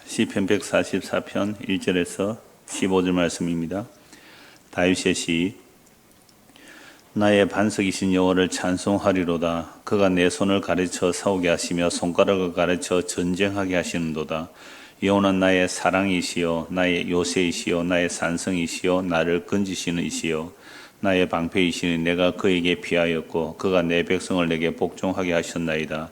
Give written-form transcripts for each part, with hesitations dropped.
시편 144편 1절에서 15절 말씀입니다. 다윗의 시. 나의 반석이신 여호와를 찬송하리로다. 그가 내 손을 가르쳐 싸우게 하시며 손가락을 가르쳐 전쟁하게 하시는도다. 여호와는 나의 사랑이시요 나의 요새이시요 나의 산성이시요 나를 건지시는 이시요 나의 방패이시니 내가 그에게 피하였고 그가 내 백성을 내게 복종하게 하셨나이다.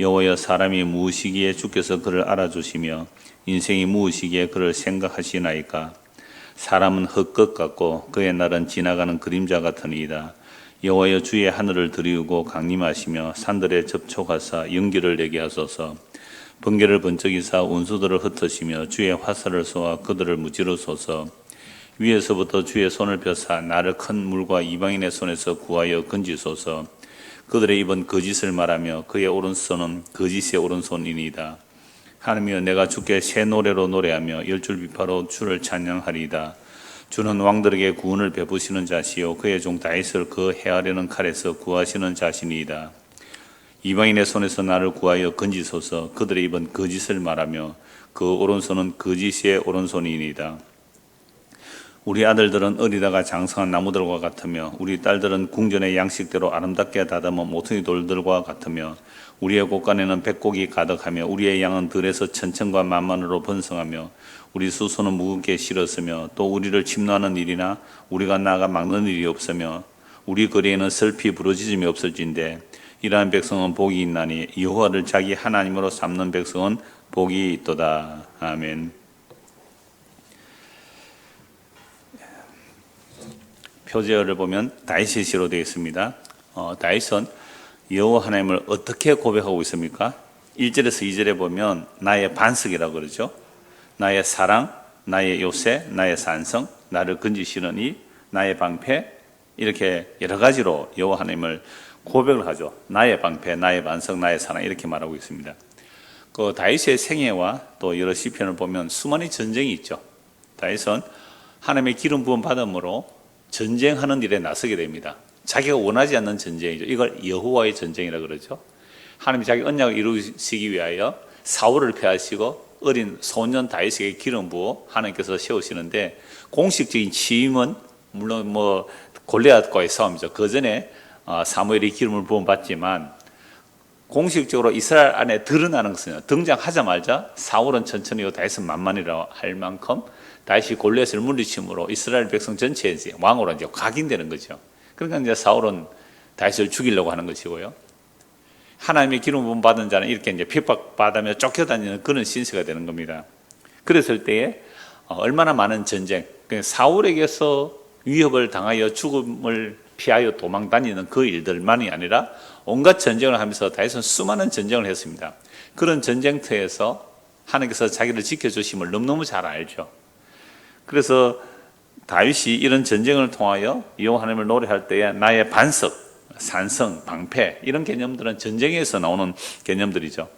여호와여, 사람이 무엇이기에 주께서 그를 알아주시며 인생이 무엇이기에 그를 생각하시나이까. 사람은 흙것 같고 그의 날은 지나가는 그림자 같으니이다. 여호와여, 주의 하늘을 드리우고 강림하시며 산들에 접촉하사 연기를 내게 하소서. 번개를 번쩍이사 운수들을 흩으시며 주의 화살을 쏘아 그들을 무찌르소서. 위에서부터 주의 손을 펴사 나를 큰 물과 이방인의 손에서 구하여 건지소서. 그들의 입은 거짓을 말하며 그의 오른손은 거짓의 오른손이니이다. 하나님이여, 내가 주께 새 노래로 노래하며 열줄비파로 주를 찬양하리이다. 주는 왕들에게 구원을 베푸시는 자시요 그의 종 다윗을 그 해하려는 칼에서 구하시는 자신이이다. 이방인의 손에서 나를 구하여 건지소서. 그들의 입은 거짓을 말하며 그 오른손은 거짓의 오른손이니이다. 우리 아들들은 어리다가 장성한 나무들과 같으며 우리 딸들은 궁전의 양식대로 아름답게 다듬은 모퉁이 돌들과 같으며 우리의 곳간에는 백곡이 가득하며 우리의 양은 들에서 천천과 만만으로 번성하며 우리 수소는 무겁게 실었으며 또 우리를 침노하는 일이나 우리가 나아가 막는 일이 없으며 우리 거리에는 슬피 부르짖음이 없을진데 이러한 백성은 복이 있나니 여호와를 자기 하나님으로 삼는 백성은 복이 있도다. 아멘. 표제어를 보면 다윗의 시로 되어 있습니다. 다윗은 여호와 하나님을 어떻게 고백하고 있습니까? 1절에서 2절에 보면 나의 반석이라고 그러죠. 나의 사랑, 나의 요새, 나의 산성, 나를 건지시는 이, 나의 방패, 이렇게 여러 가지로 여호와 하나님을 고백을 하죠. 나의 방패, 나의 반석, 나의 사랑, 이렇게 말하고 있습니다. 그 다윗의 생애와 또 여러 시편을 보면 수많은 전쟁이 있죠. 다윗은 하나님의 기름 부음 받음으로 전쟁하는 일에 나서게 됩니다. 자기가 원하지 않는 전쟁이죠. 이걸 여호와의 전쟁이라 그러죠. 하나님이 자기 언약을 이루시기 위하여 사울을 패하시고 어린 소년 다윗에게 기름 부어 하나님께서 세우시는데, 공식적인 취임은 물론 골리앗과의 싸움이죠. 그 전에 사무엘이 기름을 부어 받지만 공식적으로 이스라엘 안에 드러나는 것은 등장하자마자 사울은 천천히요 다윗은 만만이라 할 만큼 다윗이 골리앗을 물리침으로 이스라엘 백성 전체에 왕으로 이제 각인되는 거죠. 그러니까 이제 사울은 다윗을 죽이려고 하는 것이고요. 하나님의 기름 부음 받은 자는 이렇게 이제 핍박받으며 쫓겨다니는 그런 신세가 되는 겁니다. 그랬을 때에 얼마나 많은 전쟁, 사울에게서 위협을 당하여 죽음을 피하여 도망 다니는 그 일들만이 아니라 온갖 전쟁을 하면서 다윗은 수많은 전쟁을 했습니다. 그런 전쟁터에서 하나님께서 자기를 지켜주심을 너무너무 잘 알죠. 그래서 다윗이 이런 전쟁을 통하여 여호와 하나님을 노래할 때에 나의 반석, 산성, 방패, 이런 개념들은 전쟁에서 나오는 개념들이죠.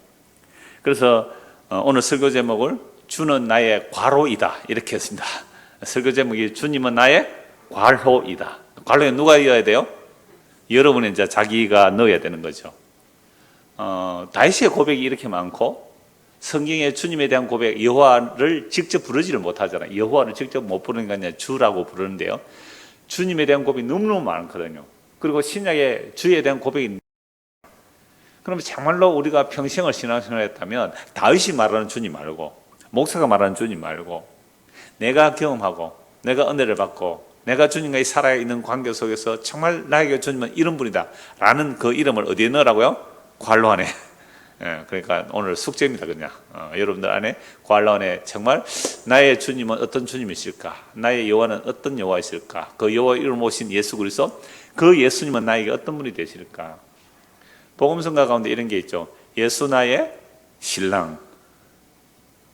그래서 오늘 설교 제목을 주는 나의 괄호이다 이렇게 했습니다. 설교 제목이 주님은 나의 괄호이다. 괄호에 누가 이어야 돼요? 여러분이 이제 자기가 넣어야 되는 거죠. 다윗의 고백이 이렇게 많고 성경에 주님에 대한 고백, 여호와를 직접 부르지를 못하잖아요. 여호와를 직접 못 부르는 게 아니라 주라고 부르는데요. 주님에 대한 고백이 너무너무 많거든요. 그리고 신약에 주에 대한 고백이, 그러면 정말로 우리가 평생을 신앙생활을 했다면 다윗이 말하는 주님 말고, 목사가 말하는 주님 말고, 내가 경험하고 내가 은혜를 받고 내가 주님과 살아있는 관계 속에서 정말 나에게 주님은 이런 분이다 라는 그 이름을 어디에 넣으라고요? 괄호 안에. 그러니까 오늘 숙제입니다. 그냥 여러분들 안에 괄호 안에 정말 나의 주님은 어떤 주님이실까, 나의 여호와는 어떤 여호와이실까, 그 여호와 이름 오신 예수 그리스도, 그 예수님은 나에게 어떤 분이 되실까. 복음성가 가운데 이런 게 있죠. 예수 나의 신랑,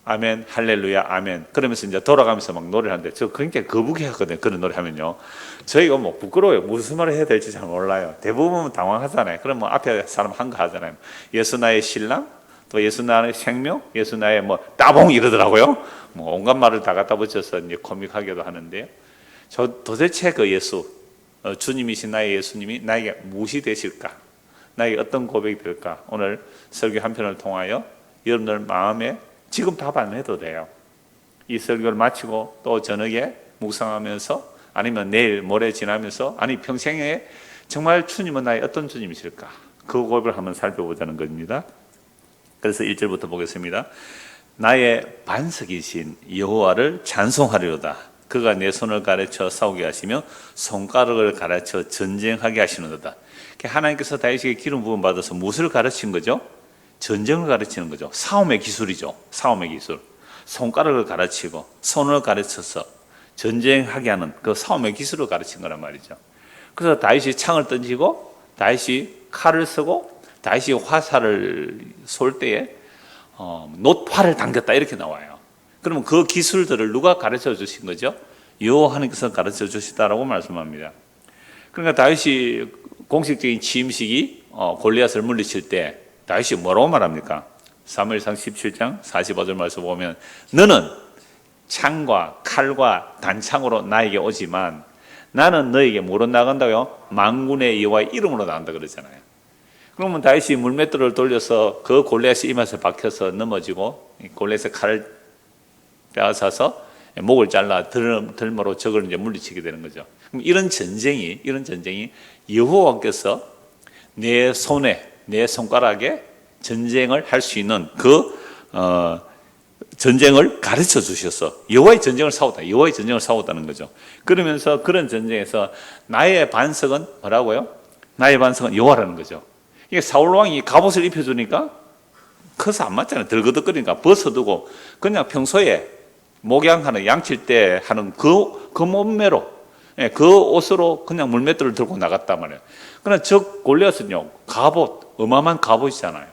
아멘, 할렐루야, 아멘. 그러면서 이제 돌아가면서 막 노래를 하는데, 저 그러니까 거북해 하거든요. 그런 노래 하면요. 저희가 뭐 부끄러워요. 무슨 말을 해야 될지 잘 몰라요. 대부분 당황하잖아요. 그럼 뭐 앞에 사람 한 거 하잖아요. 예수 나의 신랑, 또 예수 나의 생명, 예수 나의 뭐 따봉 이러더라고요. 뭐 온갖 말을 다 갖다 붙여서 이제 코믹하게도 하는데요. 저 도대체 그 예수, 주님이신 나의 예수님이 나에게 무엇이 되실까? 나에게 어떤 고백이 될까? 오늘 설교 한 편을 통하여 여러분들 마음에 지금 답 안 해도 돼요. 이 설교를 마치고 또 저녁에 묵상하면서 아니면 내일 모레 지나면서 아니 평생에 정말 주님은 나의 어떤 주님이실까? 그 고백을 한번 살펴보자는 겁니다. 그래서 1절부터 보겠습니다. 나의 반석이신 여호와를 찬송하리로다. 그가 내 손을 가르쳐 싸우게 하시며 손가락을 가르쳐 전쟁하게 하시는도다. 하나님께서 다윗에게 기름 부음 받아서 무엇을 가르친 거죠? 전쟁을 가르치는 거죠. 싸움의 기술이죠. 싸움의 기술. 손가락을 가르치고 손을 가르쳐서 전쟁하게 하는 그 싸움의 기술을 가르친 거란 말이죠. 그래서 다윗이 창을 던지고 다윗이 칼을 쓰고 다윗이 화살을 쏠 때에 놋화를 당겼다 이렇게 나와요. 그러면 그 기술들을 누가 가르쳐 주신 거죠? 여호와 하나님께서 가르쳐 주시다라고 말씀합니다. 그러니까 다윗이 공식적인 취임식이 골리앗을 물리칠 때 다윗이 뭐라고 말합니까? 사무엘상 17장 45절 말씀 보면 너는 창과 칼과 단창으로 나에게 오지만 나는 너에게 뭐로 나간다고요? 만군의 여호와의 이름으로 나간다 그러잖아요. 그러면 다윗이 물맷돌을 돌려서 그 골리앗이 이마에 박혀서 넘어지고 골리앗의 칼을 빼앗아서 목을 잘라 들머로 적을 이제 물리치게 되는 거죠. 그럼 이런 전쟁이 여호와께서 내 손에 내 손가락에 전쟁을 할 수 있는 그 전쟁을 가르쳐 주셔서 여호와의 전쟁을 싸웠다는 거죠. 그러면서 그런 전쟁에서 나의 반석은 뭐라고요? 나의 반석은 여호와라는 거죠. 이게 사울 왕이 갑옷을 입혀주니까 커서 안 맞잖아요. 덜거덕거리니까 벗어두고 그냥 평소에 목양하는 양칠 때 하는 그 몸매로 그 옷으로 그냥 물맷돌을 들고 나갔단 말이에요. 그러나 저 골리앗은요 갑옷 어마어마한 갑옷이잖아요.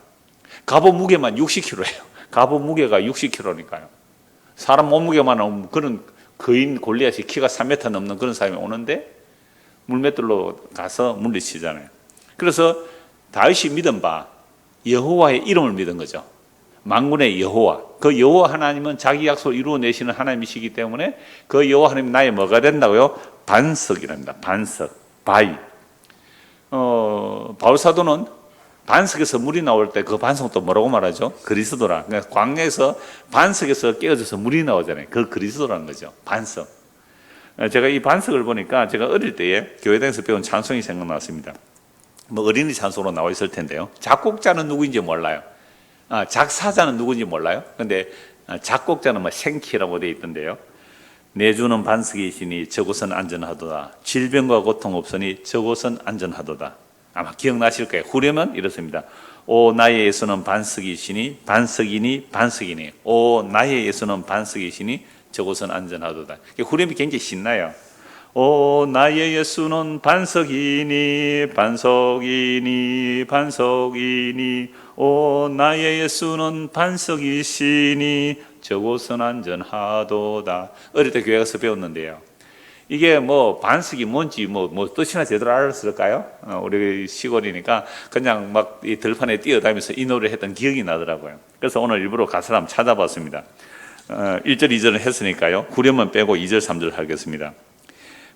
갑옷 무게만 60kg예요. 갑옷 무게가 60kg니까요. 사람 몸무게만 하면 그런 거인 골리앗이 키가 3m 넘는 그런 사람이 오는데 물맷돌로 가서 물리치잖아요. 그래서 다윗이 믿은 바 여호와의 이름을 믿은 거죠. 만군의 여호와. 그 여호와 하나님은 자기 약속을 이루어내시는 하나님이시기 때문에 그 여호와 하나님 나의 뭐가 된다고요? 반석이랍니다. 반석, 바위. 바울사도는 반석에서 물이 나올 때 그 반석도 뭐라고 말하죠? 그리스도라. 그러니까 광야에서 반석에서 깨어져서 물이 나오잖아요. 그 그리스도라는 거죠. 반석. 제가 이 반석을 보니까 제가 어릴 때에 교회당에서 배운 찬송이 생각났습니다. 뭐 어린이 찬송으로 나와 있을 텐데요. 작곡자는 누구인지 몰라요. 작사자는 누구인지 몰라요. 근데 작곡자는 뭐 생키라고 되어 있던데요. 내 주는 반석이시니 저곳은 안전하도다. 질병과 고통 없으니 저곳은 안전하도다. 아마 기억나실 거예요. 후렴은 이렇습니다. 오 나의 예수는 반석이시니 반석이니 반석이니 오 나의 예수는 반석이시니 저곳은 안전하도다. 후렴이 굉장히 신나요. 오 나의 예수는 반석이니 반석이니 반석이니 오 나의 예수는 반석이시니 저곳은 안전하도다. 어릴 때 교회 가서 배웠는데요. 이게 뭐 반석이 뭔지 뭐 뜻이나 제대로 알았을까요? 우리 시골이니까 그냥 막 이 들판에 뛰어다니면서 이 노래를 했던 기억이 나더라고요. 그래서 오늘 일부러 가사를 한번 찾아봤습니다. 1절 2절을 했으니까요. 후렴은 빼고 2절 3절 하겠습니다.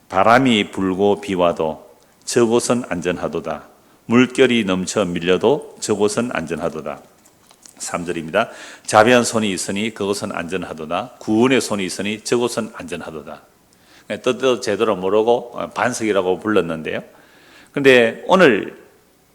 바람이 불고 비와도 저곳은 안전하도다. 물결이 넘쳐 밀려도 저곳은 안전하도다. 3절입니다. 자비한 손이 있으니 그곳은 안전하도다. 구원의 손이 있으니 저곳은 안전하도다. 뜻도 제대로 모르고 반석이라고 불렀는데요. 근데 오늘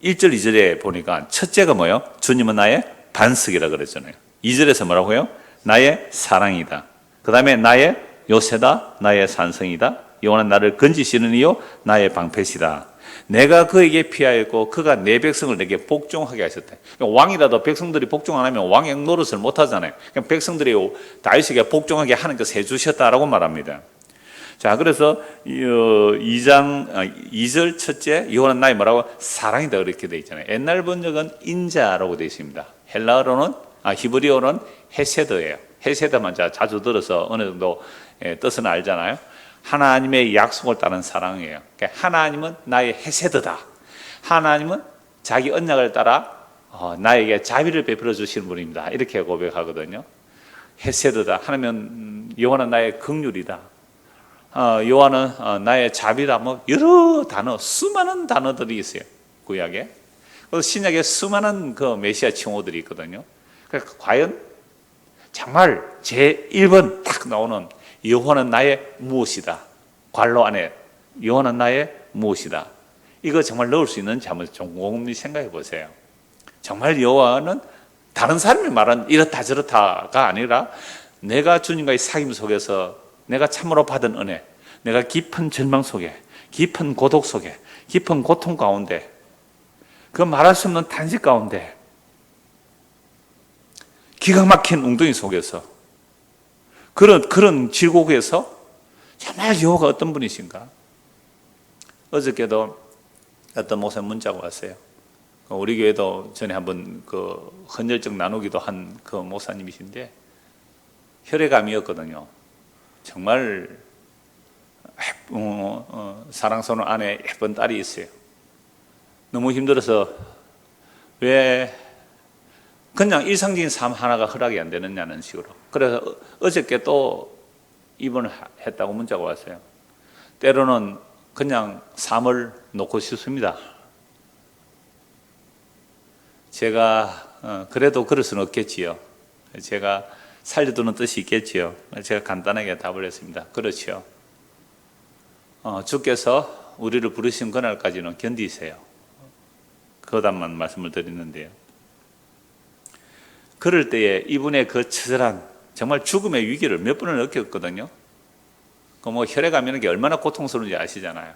1절 2절에 보니까 첫째가 뭐예요? 주님은 나의 반석이라 그랬잖아요. 2절에서 뭐라고요? 나의 사랑이다. 그 다음에 나의 요새다. 나의 산성이다. 여호와는 나를 건지시는 이요 나의 방패시다. 내가 그에게 피하였고 그가 내 백성을 내게 복종하게 하셨다. 왕이라도 백성들이 복종 안 하면 왕의 노릇을 못 하잖아요. 백성들이 다윗에게 복종하게 하는 것을 해주셨다라고 말합니다. 자, 그래서 2절 첫째 여호와는 나의 뭐라고? 사랑이다 이렇게 되어 있잖아요. 옛날 번역은 인자라고 되어 있습니다. 헬라어로는 히브리어로는 헤세드예요. 헤세드만 자주 들어서 어느 정도 뜻은 알잖아요. 하나님의 약속을 따른 사랑이에요. 그러니까 하나님은 나의 헤세드다. 하나님은 자기 언약을 따라 나에게 자비를 베풀어 주시는 분입니다. 이렇게 고백하거든요. 헤세드다. 하나님은 여호와는 나의 긍휼이다. 여호와는 나의 자비다. 뭐 여러 단어, 수많은 단어들이 있어요. 구약에. 신약에 수많은 그 메시아 칭호들이 있거든요. 그러니까 과연 정말 제 1번 딱 나오는 여호와는 나의 무엇이다. 괄호 안에 여호와는 나의 무엇이다. 이거 정말 넣을 수 있는지 한번 좀 곰곰이 생각해 보세요. 정말 여호와는 다른 사람이 말한 이렇다 저렇다가 아니라 내가 주님과의 사귐 속에서 내가 참으로 받은 은혜, 내가 깊은 절망 속에, 깊은 고독 속에, 깊은 고통 가운데, 그 말할 수 없는 탄식 가운데, 기가 막힌 웅덩이 속에서, 그런 질곡에서 정말 여호와가 어떤 분이신가? 어저께도 어떤 목사님 문자가 왔어요. 우리 교회도 전에 한번 그 헌혈증 나누기도 한 그 목사님이신데 혈액암이었거든요. 정말 사랑스러운 아내 예쁜 딸이 있어요. 너무 힘들어서 왜 그냥 일상적인 삶 하나가 허락이 안 되느냐는 식으로. 그래서 어저께 또 입원을 했다고 문자가 왔어요. 때로는 그냥 삶을 놓고 싶습니다. 제가 그래도 그럴 수는 없겠지요. 제가 살려두는 뜻이 있겠지요. 제가 간단하게 답을 했습니다. 그렇지요. 주께서 우리를 부르신 그날까지는 견디세요. 그 답만 말씀을 드리는데요. 그럴 때에 이분의 그 처절한 정말 죽음의 위기를 몇 번을 느꼈거든요. 뭐 혈액암이라는 게 얼마나 고통스러운지 아시잖아요.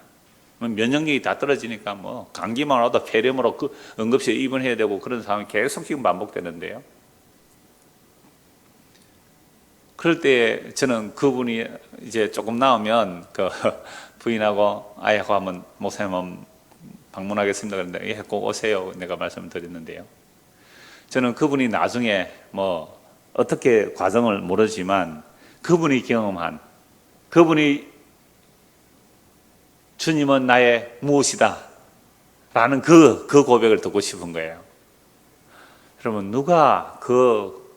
면역력이 다 떨어지니까 뭐 감기만 와도 폐렴으로 그 응급실에 입원해야 되고 그런 상황이 계속 지금 반복되는데요. 그럴 때 저는 그분이 이제 조금 나오면 그 부인하고 아이하고 한번 목사님 한번 방문하겠습니다. 그런데 예, 꼭 오세요. 내가 말씀을 드렸는데요. 저는 그분이 나중에 뭐 어떻게 과정을 모르지만 그분이 경험한 그분이 주님은 나의 무엇이다 라는 그 고백을 듣고 싶은 거예요. 여러분 누가 그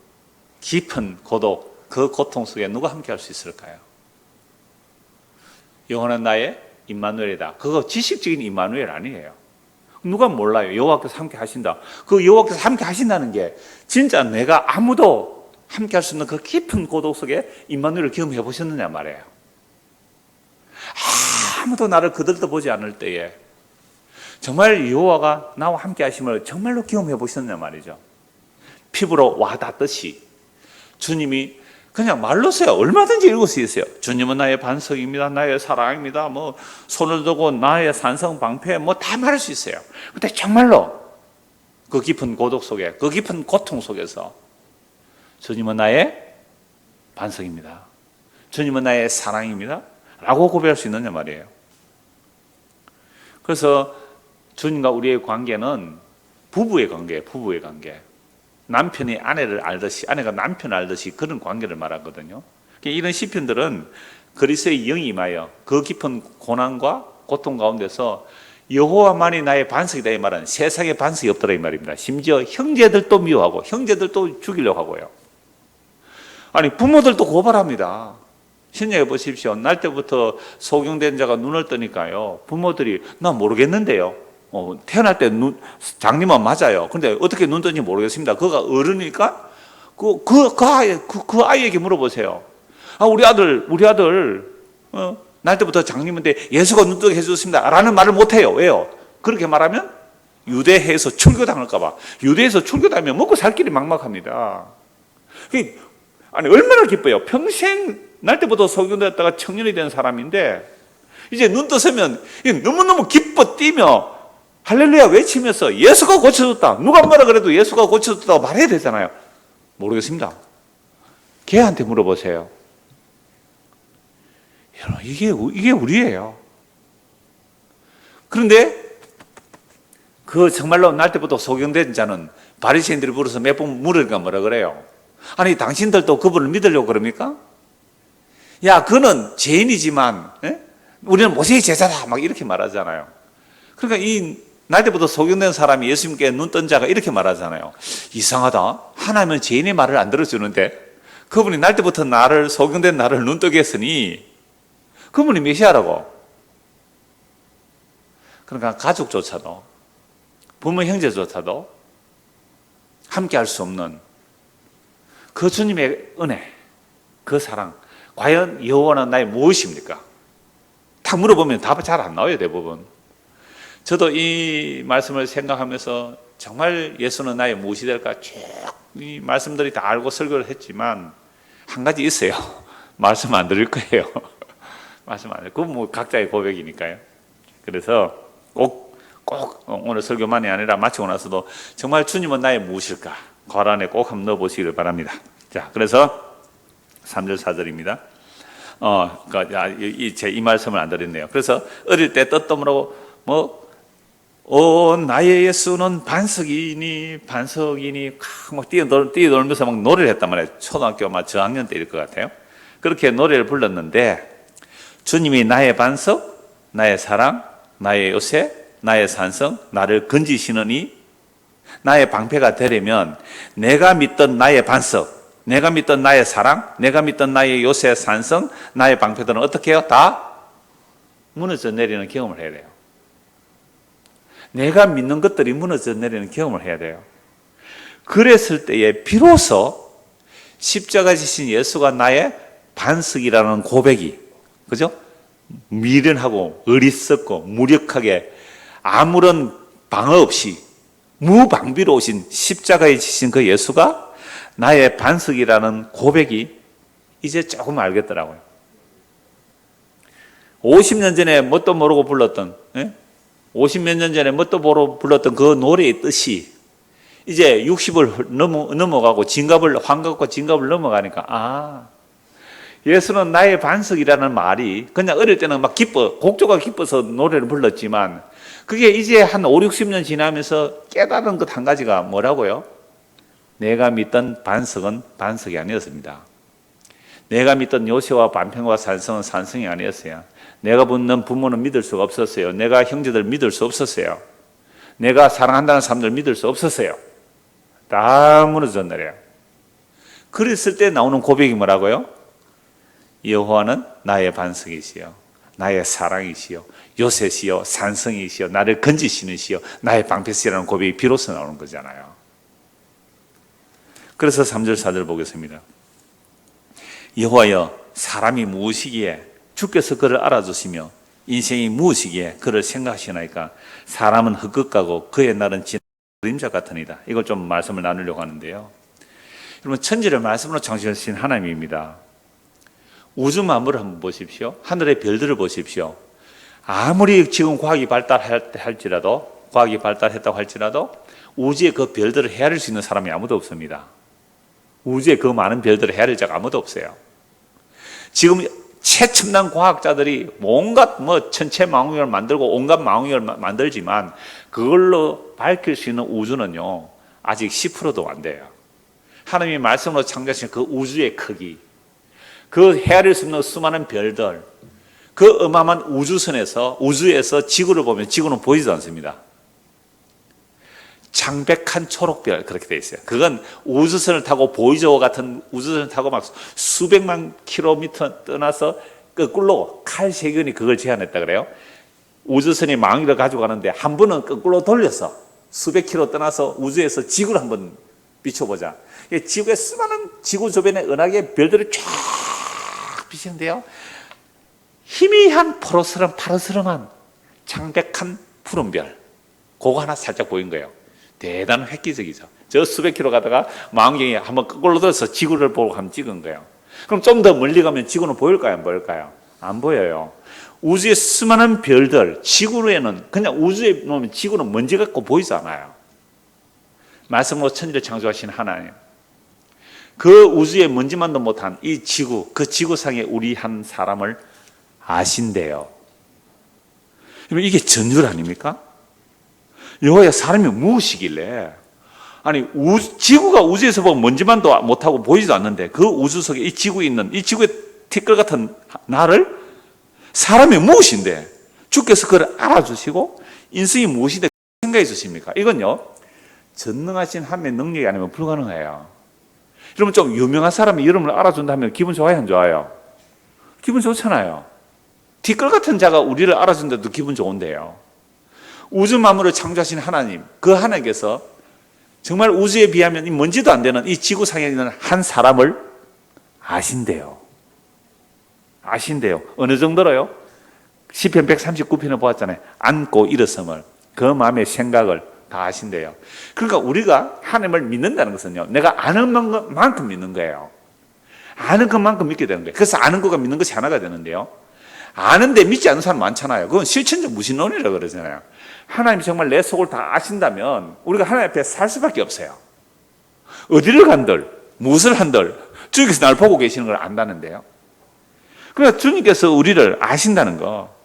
깊은 고독 그 고통 속에 누가 함께 할 수 있을까요? 영원한 나의 임마누엘이다. 그거 지식적인 임마누엘 아니에요. 누가 몰라요. 여호와께서 함께 하신다. 그 여호와께서 함께 하신다는 게 진짜 내가 아무도 함께 할 수 없는 그 깊은 고독 속에 임마누엘을 경험해 보셨느냐 말이에요. 아무도 나를 그들도 보지 않을 때에 정말 여호와가 나와 함께 하심을 정말로 경험해 보셨느냐 말이죠. 피부로 와닿듯이 주님이 그냥 말로서야 얼마든지 읽을 수 있어요. 주님은 나의 반석입니다. 나의 사랑입니다. 뭐 손을 두고 나의 산성 방패 뭐 다 말할 수 있어요. 근데 정말로 그 깊은 고독 속에 그 깊은 고통 속에서 주님은 나의 반석입니다. 주님은 나의 사랑입니다. 라고 고백할 수 있느냐 말이에요. 그래서 주님과 우리의 관계는 부부의 관계예요. 부부의 관계. 남편이 아내를 알듯이 아내가 남편을 알듯이 그런 관계를 말하거든요. 이런 시편들은 그리스도의 영이 임하여 그 깊은 고난과 고통 가운데서 여호와만이 나의 반석이다 이 말은 세상에 반석이 없더라 이 말입니다. 심지어 형제들도 미워하고 형제들도 죽이려고 하고요. 아니 부모들도 고발합니다. 신약에 보십시오. 날 때부터 소경된 자가 눈을 뜨니까요. 부모들이 나 모르겠는데요. 태어날 때 장님은 맞아요. 근데 어떻게 눈 떴는지 모르겠습니다. 그가 어른이니까 그 아이에게 물어보세요. 아, 우리 아들 날 때부터 장님인데 예수가 눈 뜨게 해주셨습니다. 라는 말을 못해요. 왜요? 그렇게 말하면 유대해에서 출교당할까봐. 유대에서 출교당하면 먹고 살 길이 막막합니다. 아니 얼마나 기뻐요. 평생 날 때부터 소경되었다가 청년이 된 사람인데 이제 눈 뜨면 너무너무 기뻐 뛰며 할렐루야 외치면서 예수가 고쳐줬다. 누가 뭐라 그래도 예수가 고쳐줬다고 말해야 되잖아요. 모르겠습니다. 걔한테 물어보세요. 여러분, 이게 우리예요. 그런데 그 정말로 날 때부터 소경된 자는 바리새인들이 불러서 몇 번 물으니까 뭐라 그래요? 아니 당신들도 그분을 믿으려고 그럽니까? 야 그는 죄인이지만 우리는 모세의 제자다 막 이렇게 말하잖아요. 그러니까 이 날 때부터 소경된 사람이 예수님께 눈 뜬 자가 이렇게 말하잖아요. 이상하다. 하나님은 죄인의 말을 안 들어주는데 그분이 날 때부터 소경된 나를 눈 뜨게 했으니 그분이 메시아라고. 그러니까 가족조차도 부모 형제조차도 함께 할 수 없는 그 주님의 은혜, 그 사랑, 과연 여호와는 나의 무엇입니까? 딱 물어보면 답이 잘 안 나와요, 대부분. 저도 이 말씀을 생각하면서 정말 예수는 나의 무엇이 될까 쭉 이 말씀들이 다 알고 설교를 했지만 한 가지 있어요. 말씀 안 드릴 거예요. 말씀 안 드릴 거예요. 그건 뭐 각자의 고백이니까요. 그래서 꼭 오늘 설교만이 아니라 마치고 나서도 정말 주님은 나의 무엇일까? 괄 안에 꼭 한번 넣어보시길 바랍니다. 자, 그래서 3절 4절입니다. 이 말씀을 안 드렸네요. 그래서 어릴 때 뜻떠므로 나의 예수는 반석이니 막 뛰어놀면서 막 노래를 했단 말이에요. 초등학교 아마 저학년 때일 것 같아요. 그렇게 노래를 불렀는데 주님이 나의 반석, 나의 사랑, 나의 요새, 나의 산성, 나를 건지시느니 나의 방패가 되려면 내가 믿던 나의 반석, 내가 믿던 나의 사랑, 내가 믿던 나의 요새, 산성, 나의 방패들은 어떻게 해요? 다 무너져 내리는 경험을 해야 돼요. 내가 믿는 것들이 무너져 내리는 경험을 해야 돼요. 그랬을 때에 비로소 십자가 지신 예수가 나의 반석이라는 고백이, 그죠? 미련하고 어리석고 무력하게 아무런 방어 없이 무방비로 오신 십자가에 지신 그 예수가 나의 반석이라는 고백이 이제 조금 알겠더라고요. 50년 전에 뭣도 모르고 불렀던 50몇 년 전에 뭣도 모르고 불렀던 그 노래의 뜻이 이제 60을 넘어가고 환갑과 진갑을 넘어가니까 예수는 나의 반석이라는 말이 그냥 어릴 때는 막 곡조가 기뻐서 노래를 불렀지만 그게 이제 한 5, 60년 지나면서 깨달은 것 한 가지가 뭐라고요? 내가 믿던 반석은 반석이 아니었습니다. 내가 믿던 요새와 반평과 산성은 산성이 아니었어요. 내가 붙는 부모는 믿을 수가 없었어요. 내가 형제들 믿을 수 없었어요. 내가 사랑한다는 사람들 믿을 수 없었어요. 다 무너졌나래요. 그랬을 때 나오는 고백이 뭐라고요? 여호와는 나의 반석이시요 나의 사랑이시요 요새시요 산성이시요 나를 건지시는 시요 나의 방패시라는 고백이 비로소 나오는 거잖아요. 그래서 3절 4절 보겠습니다. 여호와여 사람이 무엇이기에 주께서 그를 알아주시며 인생이 무엇이기에 그를 생각하시나이까. 사람은 헛것가고 그의 날은 지나는 그림자 같으니라. 이걸 좀 말씀을 나누려고 하는데요. 여러분, 천지를 말씀으로 창조하신 하나님입니다. 우주 만물을 한번 보십시오. 하늘의 별들을 보십시오. 아무리 지금 과학이 발달했다고 할지라도 우주의 그 별들을 헤아릴 수 있는 사람이 아무도 없습니다. 우주의 그 많은 별들을 헤아릴 자가 아무도 없어요. 지금 최첨단 과학자들이 온갖 천체망원경을 만들고 온갖 망원경을 만들지만 그걸로 밝힐 수 있는 우주는요 아직 10%도 안 돼요. 하나님이 말씀으로 창조하신 그 우주의 크기, 그 헤아릴 수 없는 수많은 별들, 그 어마어마한 우주에서 지구를 보면 지구는 보이지도 않습니다. 창백한 초록별, 그렇게 되어 있어요. 그건 우주선을 타고 보이저와 같은 우주선을 타고 막 수백만 킬로미터 떠나서 거꾸로 칼 세균이 그걸 제안했다 그래요. 우주선이 망원경을 가지고 가는데 한 번은 거꾸로 돌려서 수백 킬로 떠나서 우주에서 지구를 한번 비춰보자. 지구의 수많은 지구 주변에 은하계 별들이 쫙 비치는데요, 희미한 파르스름한 창백한 푸른 별, 그거 하나 살짝 보인 거예요. 대단한 획기적이죠. 저 수백 킬로 가다가 망원경이 한번 거꾸로 들어서 지구를 보고 한번 찍은 거예요. 그럼 좀 더 멀리 가면 지구는 보일까요? 안 보일까요? 안 보여요. 우주의 수많은 별들, 지구에는 그냥 우주에 놓으면 지구는 먼지 같고 보이지 않아요. 말씀으로 천지를 창조하신 하나님, 그 우주의 먼지만도 못한 이 지구, 그 지구상에 우리 한 사람을 아신대요. 이게 전율 아닙니까? 여호와의 사람이 무엇이길래, 아니 지구가 우주에서 보면 먼지만도 못하고 보이지도 않는데 그 우주 속에 이 지구에 있는 이 지구의 티끌 같은 나를, 사람이 무엇인데 주께서 그를 알아주시고 인생이 무엇인데 생각해 주십니까? 이건요 전능하신 하나님의 능력이 아니면 불가능해요. 여러분, 좀 유명한 사람이 이름을 알아준다면 기분 좋아요, 안 좋아요? 기분 좋잖아요. 티끌 같은 자가 우리를 알아준다도 기분 좋은데요, 우주 만물을 창조하신 하나님, 그 하나님께서 정말 우주에 비하면 이 먼지도 안 되는 이 지구상에 있는 한 사람을 아신대요. 아신대요. 어느 정도로요? 시편 139편을 보았잖아요. 안고 일어섬을, 그 마음의 생각을 다 아신대요. 그러니까 우리가 하나님을 믿는다는 것은요, 내가 아는 만큼 믿는 거예요. 아는 것만큼 믿게 되는 거예요. 그래서 아는 것과 믿는 것이 하나가 되는데요, 아는데 믿지 않는 사람 많잖아요. 그건 실천적 무신론이라고 그러잖아요. 하나님이 정말 내 속을 다 아신다면 우리가 하나님 앞에 살 수밖에 없어요. 어디를 간들, 무엇을 한들 주님께서 나를 보고 계시는 걸 안다는데요. 그러니까 주님께서 우리를 아신다는 거,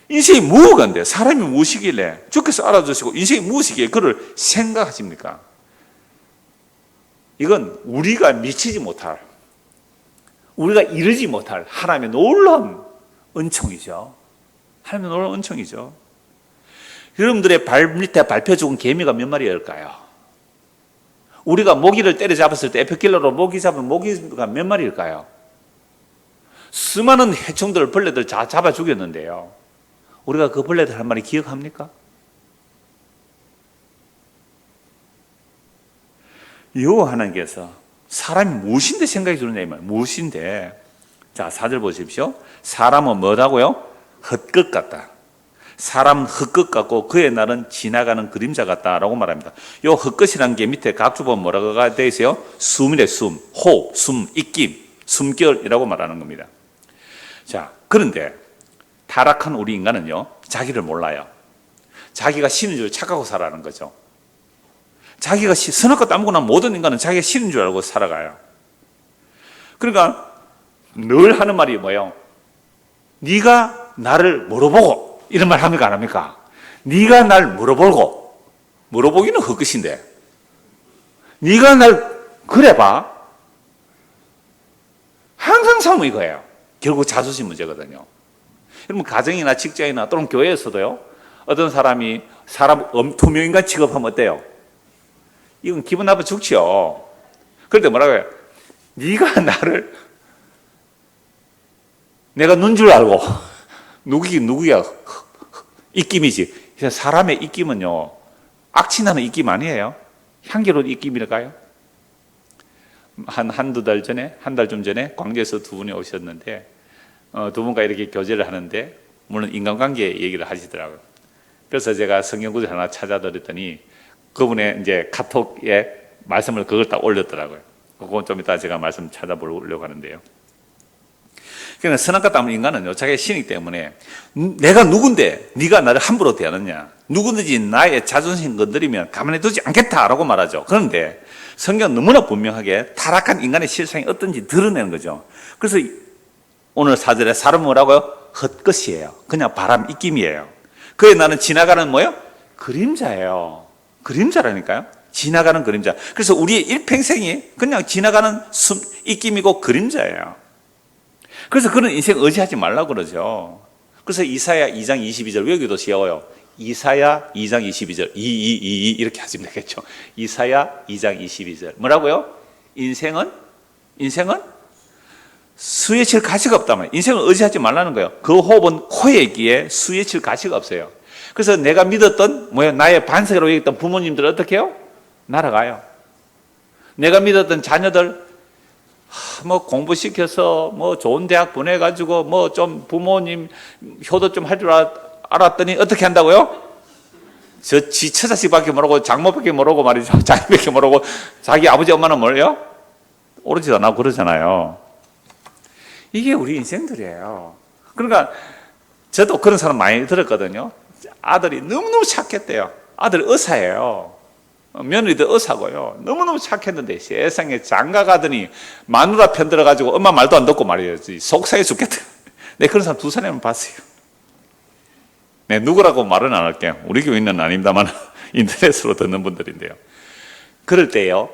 인생이 무엇인데, 사람이 무엇이길래 주께서 알아주시고 인생이 무엇이길래 그를 생각하십니까? 이건 우리가 미치지 못할, 우리가 이르지 못할 하나님의 놀라운 은총이죠. 하나님의 놀라운 은총이죠. 여러분들의 발 밑에 밟혀 죽은 개미가 몇 마리일까요? 우리가 모기를 때려잡았을 때 에피킬러로 모기 잡은 모기가 몇 마리일까요? 수많은 해충들, 벌레들 다 잡아 죽였는데요, 우리가 그 벌레들 한 마리 기억합니까? 여호와 하나님께서 사람이 무엇인데 생각이 드느냐 이 말. 무엇인데? 자, 4절 보십시오. 사람은 뭐라고요? 헛것 같다. 사람은 헛것 같고 그의 날은 지나가는 그림자 같다라고 말합니다. 이 헛것이라는 게 밑에 각주 보면 뭐라고 되어 있어요? 숨이래, 숨, 호흡, 숨, 입김, 숨결이라고 말하는 겁니다. 자, 그런데 타락한 우리 인간은요, 자기를 몰라요. 자기가 신인 줄 착각하고 살아가는 거죠. 자기가 선악 것도 아무거나 모든 인간은 자기가 신인 줄 알고 살아가요. 그러니까 늘 하는 말이 뭐예요? 네가 나를 물어보고, 이런 말 합니까 안 합니까? 네가 날 물어보고, 물어보기는 헛것인데 네가 날 그래봐. 항상 싸움이 이거예요. 결국 자존심 문제거든요. 여러분, 가정이나 직장이나 또는 교회에서도요, 어떤 사람이 사람 투명인간 취급하면 어때요? 이건 기분 나빠 죽지요. 그런데 뭐라고 해요? 네가 나를, 내가 눈 줄 알고, 누구야? 입김이지. 사람의 입김은요, 악취나는 입김 아니에요. 향기로운 입김일까요? 한두 달 전에, 한 달 좀 전에 광주에서 두 분이 오셨는데, 두 분과 이렇게 교제를 하는데, 물론 인간관계 얘기를 하시더라고요. 그래서 제가 성경구절 하나 찾아드렸더니 그분의 이제 카톡에 말씀을 그걸 딱 올렸더라고요. 그건 좀 이따 제가 말씀 찾아보려고 하는데요. 그러니까 선악과 닮은 인간은요, 자기의 신이기 때문에 내가 누군데 네가 나를 함부로 대하느냐, 누구든지 나의 자존심 건드리면 가만히 두지 않겠다라고 말하죠. 그런데 성경은 너무나 분명하게 타락한 인간의 실상이 어떤지 드러내는 거죠. 그래서 오늘 4절에 사람은 뭐라고요? 헛것이에요. 그냥 바람 입김이에요. 그의 나는 지나가는 뭐예요? 그림자예요. 그림자라니까요. 지나가는 그림자. 그래서 우리의 일평생이 그냥 지나가는 입김이고 그림자예요. 그래서 그런 인생 의지하지 말라고 그러죠. 그래서 이사야 2장 22절 외우기도 쉬워요. 이사야 2장 22절 이렇게 하시면 되겠죠. 이사야 2장 22절 뭐라고요? 인생은 수에 칠 가치가 없다면, 인생을 의지하지 말라는 거예요. 그 호흡은 코에 있기에 수에 칠 가치가 없어요. 그래서 내가 믿었던 나의 반석이라고 얘기했던 부모님들 어떻게 해요? 날아가요. 내가 믿었던 자녀들 공부시켜서 좋은 대학 보내가지고 좀 부모님 효도 좀 할 줄 알았더니 어떻게 한다고요? 지 처자식밖에 모르고 장모밖에 모르고 말이죠. 자기밖에 모르고 자기 아버지 엄마는 뭘요? 오르지도 않고 그러잖아요. 이게 우리 인생들이에요. 그러니까 저도 그런 사람 많이 들었거든요. 아들이 너무너무 착했대요. 아들 의사예요. 며느리도 의사고요. 너무너무 착했는데 세상에 장가 가더니 마누라 편들어가지고 엄마 말도 안 듣고 말이에요. 속상해 죽겠다. 네, 그런 사람 두 사람은 봤어요. 네, 누구라고 말은 안 할게요. 우리 교인은 아닙니다만 인터넷으로 듣는 분들인데요. 그럴 때요,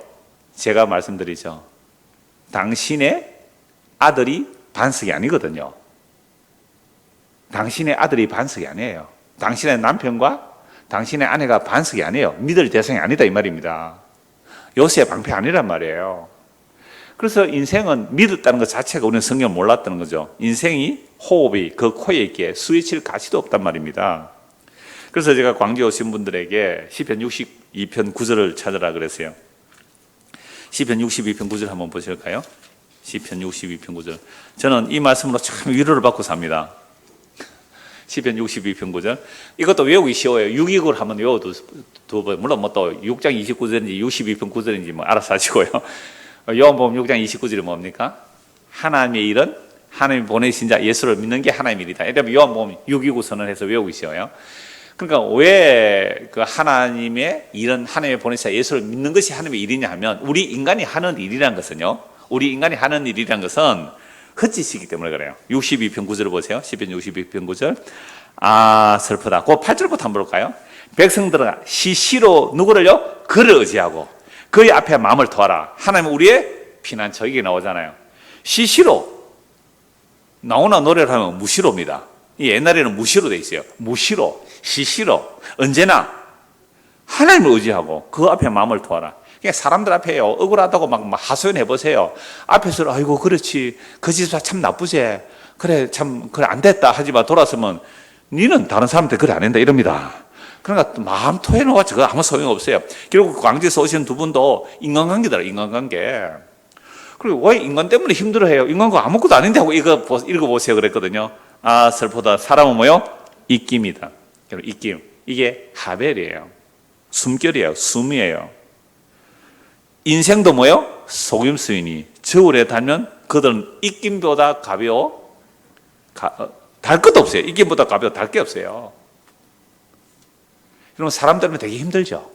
제가 말씀드리죠. 당신의 아들이 반석이 아니거든요. 당신의 아들이 반석이 아니에요. 당신의 남편과 당신의 아내가 반석이 아니에요. 믿을 대상이 아니다 이 말입니다. 요새의 방패 아니란 말이에요. 그래서 인생은 믿었다는 것 자체가 우리는 성경을 몰랐다는 거죠. 인생이 호흡이 그 코에 있기에 수에 칠 가치도 없단 말입니다. 그래서 제가 광주에 오신 분들에게 시편 62편 9절을 찾으라 그랬어요. 시편 62편 9절 한번 보실까요? 시편 62편 9절. 저는 이 말씀으로 참 위로를 받고 삽니다. 시편 62편 9절. 이것도 외우기 쉬워요. 6익을 한번 외워도 물론 뭐 또 6장 29절인지 62편 9절인지 뭐 알아서 하시고요. 요한복음 6장 29절이 뭡니까? 하나님의 일은 하나님이 보내신 자 예수를 믿는 게 하나님의 일이다. 이러면 요한복음 6.29 선언해서 외우기 쉬워요. 그러니까 왜 그 하나님의 일은 하나님이 보내신 자 예수를 믿는 것이 하나님의 일이냐 하면 우리 인간이 하는 일이라는 것은요. 우리 인간이 하는 일이라는 것은 헛짓이기 때문에 그래요. 62편 9절을 보세요. 시편 62편 9절. 아 슬프다. 그 8절부터 한번 볼까요? 백성들은 시시로 누구를요? 그를 의지하고 그의 앞에 마음을 토하라. 하나님은 우리의 피난처. 이게 나오잖아요. 시시로 나오나 노래를 하면 무시로입니다. 옛날에는 무시로 돼 있어요. 무시로, 시시로 언제나 하나님을 의지하고 그 앞에 마음을 토하라. 그러니까 사람들 앞에요 억울하다고 막 하소연해 보세요. 앞에서 아이고 그렇지 그 집사 참 나쁘지 그래 참 그래 안 됐다 하지만 돌아서면 니는 다른 사람한테 그래 안 한다 이럽니다. 그러니까 마음 토해 놓아서 그거 아무 소용 없어요. 결국 광주에서 오신 두 분도 인간관계더라. 인간관계. 그리고 왜 인간 때문에 힘들어해요? 인간과 아무것도 아닌데 하고 읽어보세요 그랬거든요. 아 슬프다. 사람은 뭐요? 입김이다. 입김. 이게 하벨이에요. 숨결이에요. 숨이에요. 인생도 뭐요? 속임수이니 저울에 달면 그들은 입김보다 가벼워 달 것도 없어요. 입김보다 가벼워 달 게 없어요. 여러분 사람 때문에 되게 힘들죠.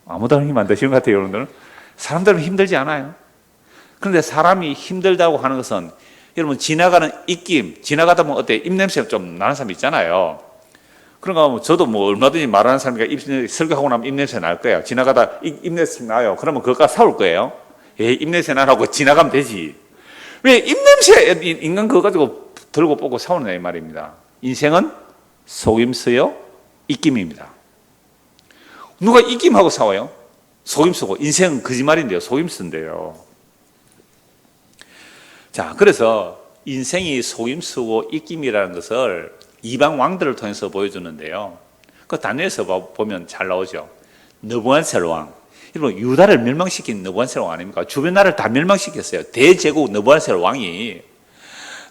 아무도 힘 안 드시는 것 같아요. 여러분들은 사람 때문에 힘들지 않아요. 그런데 사람이 힘들다고 하는 것은 여러분 지나가는 입김 지나가다 보면 어때? 입냄새가 좀 나는 사람 있잖아요. 그러니까 저도 뭐 얼마든지 말하는 사람이니까 설교하고 나면 입냄새 날 거예요. 지나가다 입냄새 나요. 그러면 그것과 싸울 거예요. 입냄새 나라고 지나가면 되지. 왜 입냄새 인간 그거 가지고 들고 뽑고 싸우느냐 이 말입니다. 인생은 속임수요 입김입니다. 누가 입김하고 싸워요? 속임수고 인생은 거짓말인데요. 속임수인데요. 자, 그래서 인생이 속임수고 입김이라는 것을 이방 왕들을 통해서 보여주는데요. 그 다니엘서 보면 잘 나오죠. 느부갓네살 왕. 여러분 유다를 멸망시킨 느부갓네살 왕 아닙니까? 주변 나라를 다 멸망시켰어요. 대제국 느부갓네살 왕이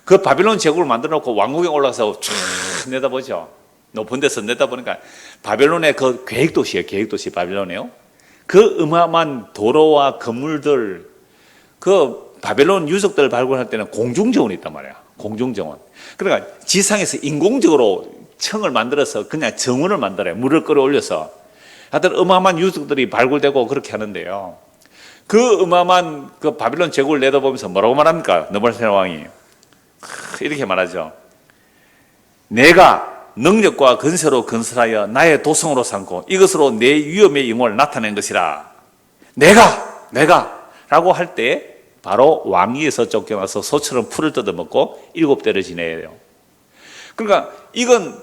그 바빌론 제국을 만들어 놓고 왕궁에 올라가서 쫙 내다보죠. 높은 데서 내다보니까 바빌론의 그 계획도시예요. 계획도시 바빌론이에요. 그 어마어마한 도로와 건물들 그 바벨론 유적들을 발굴할 때는 공중정원이 있단 말이야. 공중정원. 그러니까 지상에서 인공적으로 청을 만들어서 그냥 정원을 만들어요. 물을 끌어올려서. 하여튼 어마어마한 유적들이 발굴되고 그렇게 하는데요. 그 어마어마한 그 바빌론 제국을 내다보면서 뭐라고 말합니까? 느부갓네살 왕이 이렇게 말하죠. 내가 능력과 건세로 건설하여 나의 도성으로 삼고 이것으로 내 위엄의 영광을 나타낸 것이라. 내가 라고 할 때 바로 왕위에서 쫓겨나서 소처럼 풀을 뜯어먹고 7대를 지내요. 그러니까 이건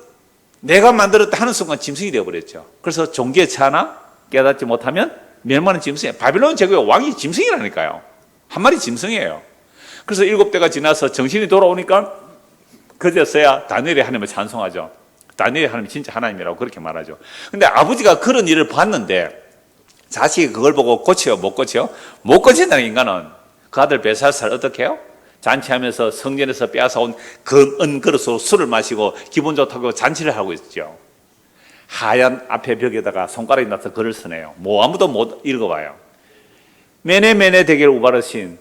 내가 만들었다 하는 순간 짐승이 되어버렸죠. 그래서 종기에 차나 깨닫지 못하면 멸망하는 짐승이에요. 바빌론 제국의 왕이 짐승이라니까요. 한 마리 짐승이에요. 그래서 7대가 지나서 정신이 돌아오니까 그제서야 다니엘이 하나님을 찬송하죠. 다니엘이 하나님이 진짜 하나님이라고 그렇게 말하죠. 근데 아버지가 그런 일을 봤는데 자식이 그걸 보고 고쳐요? 못 고쳐요? 못 고친다는 인간은 그 아들 벨사살 어떻게 해요? 잔치하면서 성전에서 빼앗아온 은 그릇으로 술을 마시고 기분 좋다고 잔치를 하고 있죠. 하얀 앞에 벽에다가 손가락이 나서 글을 쓰네요. 뭐 아무도 못 읽어봐요. 메네 대결 우바르신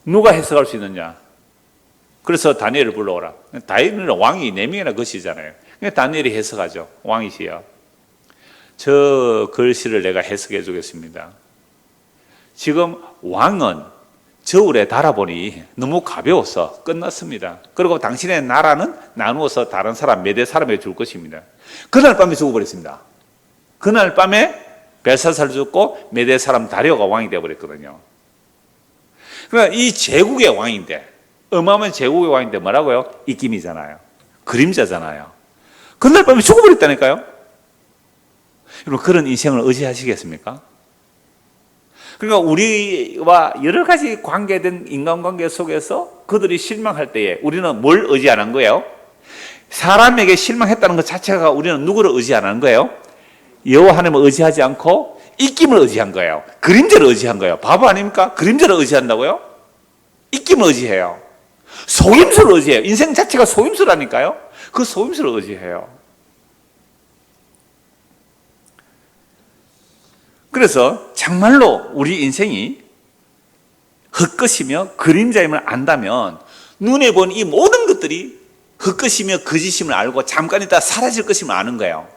누가 해석할 수 있느냐? 그래서 다니엘을 불러오라. 다니엘은 왕이 4명이나 것이잖아요. 다니엘이 해석하죠. 왕이시여. 저 글씨를 내가 해석해 주겠습니다. 지금 왕은 저울에 달아보니 너무 가벼워서 끝났습니다. 그리고 당신의 나라는 나누어서 다른 사람, 메대 사람에게 줄 것입니다. 그날 밤에 죽어버렸습니다. 그날 밤에 벨사살 죽고 메대 사람 다리오가 왕이 되어버렸거든요. 그러니까 이 제국의 왕인데, 어마어마한 제국의 왕인데 뭐라고요? 입김이잖아요. 그림자잖아요. 그날 밤에 죽어버렸다니까요. 여러분 그런 인생을 의지하시겠습니까? 그러니까 우리와 여러 가지 관계된 인간관계 속에서 그들이 실망할 때에 우리는 뭘 의지 안 한 거예요? 사람에게 실망했다는 것 자체가 우리는 누구를 의지하는 거예요? 여호와 하나님을 의지하지 않고 입김을 의지한 거예요. 그림자를 의지한 거예요. 바보 아닙니까? 그림자를 의지한다고요? 입김을 의지해요. 속임수를 의지해요. 인생 자체가 속임수라니까요. 그 속임수를 의지해요. 그래서 정말로 우리 인생이 헛것이며 그림자임을 안다면 눈에 본 이 모든 것들이 헛것이며 거짓임을 알고 잠깐 있다 사라질 것임을 아는 거예요.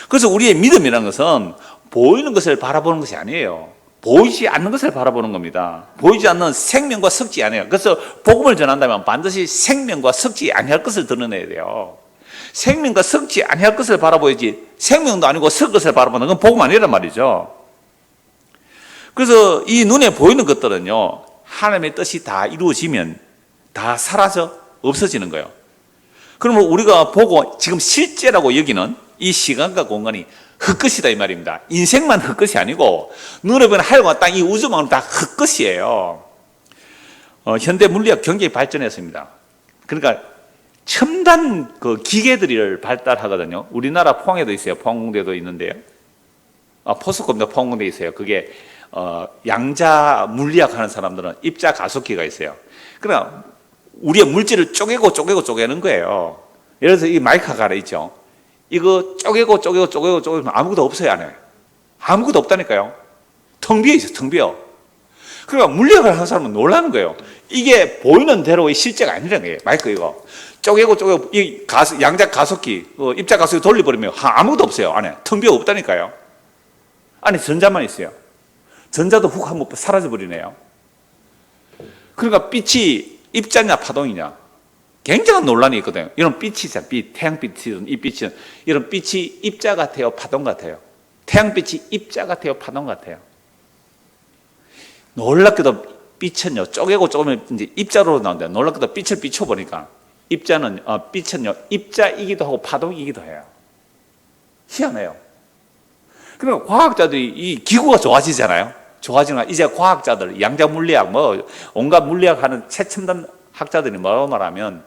그래서 우리의 믿음이라는 것은 보이는 것을 바라보는 것이 아니에요. 보이지 않는 것을 바라보는 겁니다. 보이지 않는 생명과 섞지 않아요. 그래서 복음을 전한다면 반드시 생명과 섞지 아니할 것을 드러내야 돼요. 생명과 섞지 아니할 것을 바라보야지 생명도 아니고 섞을 것을 바라보는 건 복음 아니란 말이죠. 그래서 이 눈에 보이는 것들은요, 하나님의 뜻이 다 이루어지면 다 사라져 없어지는 거예요. 그러면 우리가 보고 지금 실제라고 여기는 이 시간과 공간이 헛것이다 이 말입니다. 인생만 헛것이 아니고 눈에 보이는 하늘과 땅, 이 우주만은 다 헛것이에요. 현대 물리학 굉장히 발전했습니다. 그러니까 첨단 그 기계들을 발달하거든요. 우리나라 포항에도 있어요. 포항공대도 있는데요. 포스코입니다. 포항공대에 있어요. 그게 양자 물리학 하는 사람들은 입자 가속기가 있어요. 그러니까 우리의 물질을 쪼개는 거예요. 예를 들어서 이 마이카 가래 있죠. 이거 쪼개고 아무것도 없어요, 안에. 아무것도 없다니까요. 텅 비어 있어요, 텅 비어. 그러니까 물리학을 하는 사람은 놀라는 거예요. 이게 보이는 대로의 실제가 아니라는 거예요, 마이크 이거. 쪼개고, 이 양자 가속기, 입자 가속기 돌려버리면 아무것도 없어요, 안에. 텅 비어 없다니까요. 안에 전자만 있어요. 전자도 훅 한번 사라져버리네요. 그러니까 빛이 입자냐 파동이냐 굉장한 논란이 있거든요. 이런 빛이잖아요. 태양빛이든 이 빛은 이런 빛이 입자 같아요, 파동 같아요. 태양빛이 입자 같아요, 파동 같아요. 놀랍게도 빛은요, 쪼개면 이제 입자로 나온대요. 놀랍게도 빛을 비춰보니까 빛은요, 입자이기도 하고 파동이기도 해요. 희한해요. 그러니까 과학자들이 이 기구가 좋아지잖아요. 좋아지면 이제 과학자들, 양자 물리학, 온갖 물리학 하는 최첨단 학자들이 뭐라고 말하면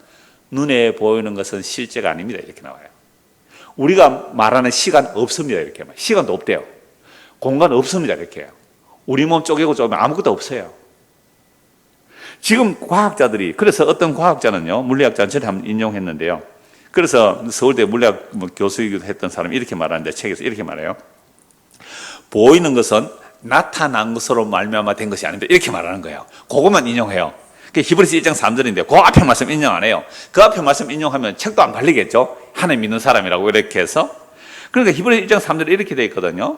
눈에 보이는 것은 실제가 아닙니다. 이렇게 나와요. 우리가 말하는 시간 없습니다. 이렇게. 시간도 없대요. 공간 없습니다. 이렇게. 우리 몸 쪼개고 아무것도 없어요. 지금 과학자들이, 그래서 어떤 과학자는요, 물리학자는 전에 한번 인용했는데요. 그래서 서울대 물리학 교수이기도 했던 사람이 이렇게 말하는데, 책에서 이렇게 말해요. 보이는 것은 나타난 것으로 말미암아 된 것이 아닙니다. 이렇게 말하는 거예요. 그것만 인용해요. 그게 히브리서 1장 3절인데 그 앞에 말씀 인용 안 해요. 그 앞에 말씀 인용하면 책도 안 팔리겠죠. 하나님 믿는 사람이라고 이렇게 해서. 그러니까 히브리서 1장 3절에 이렇게 되어 있거든요.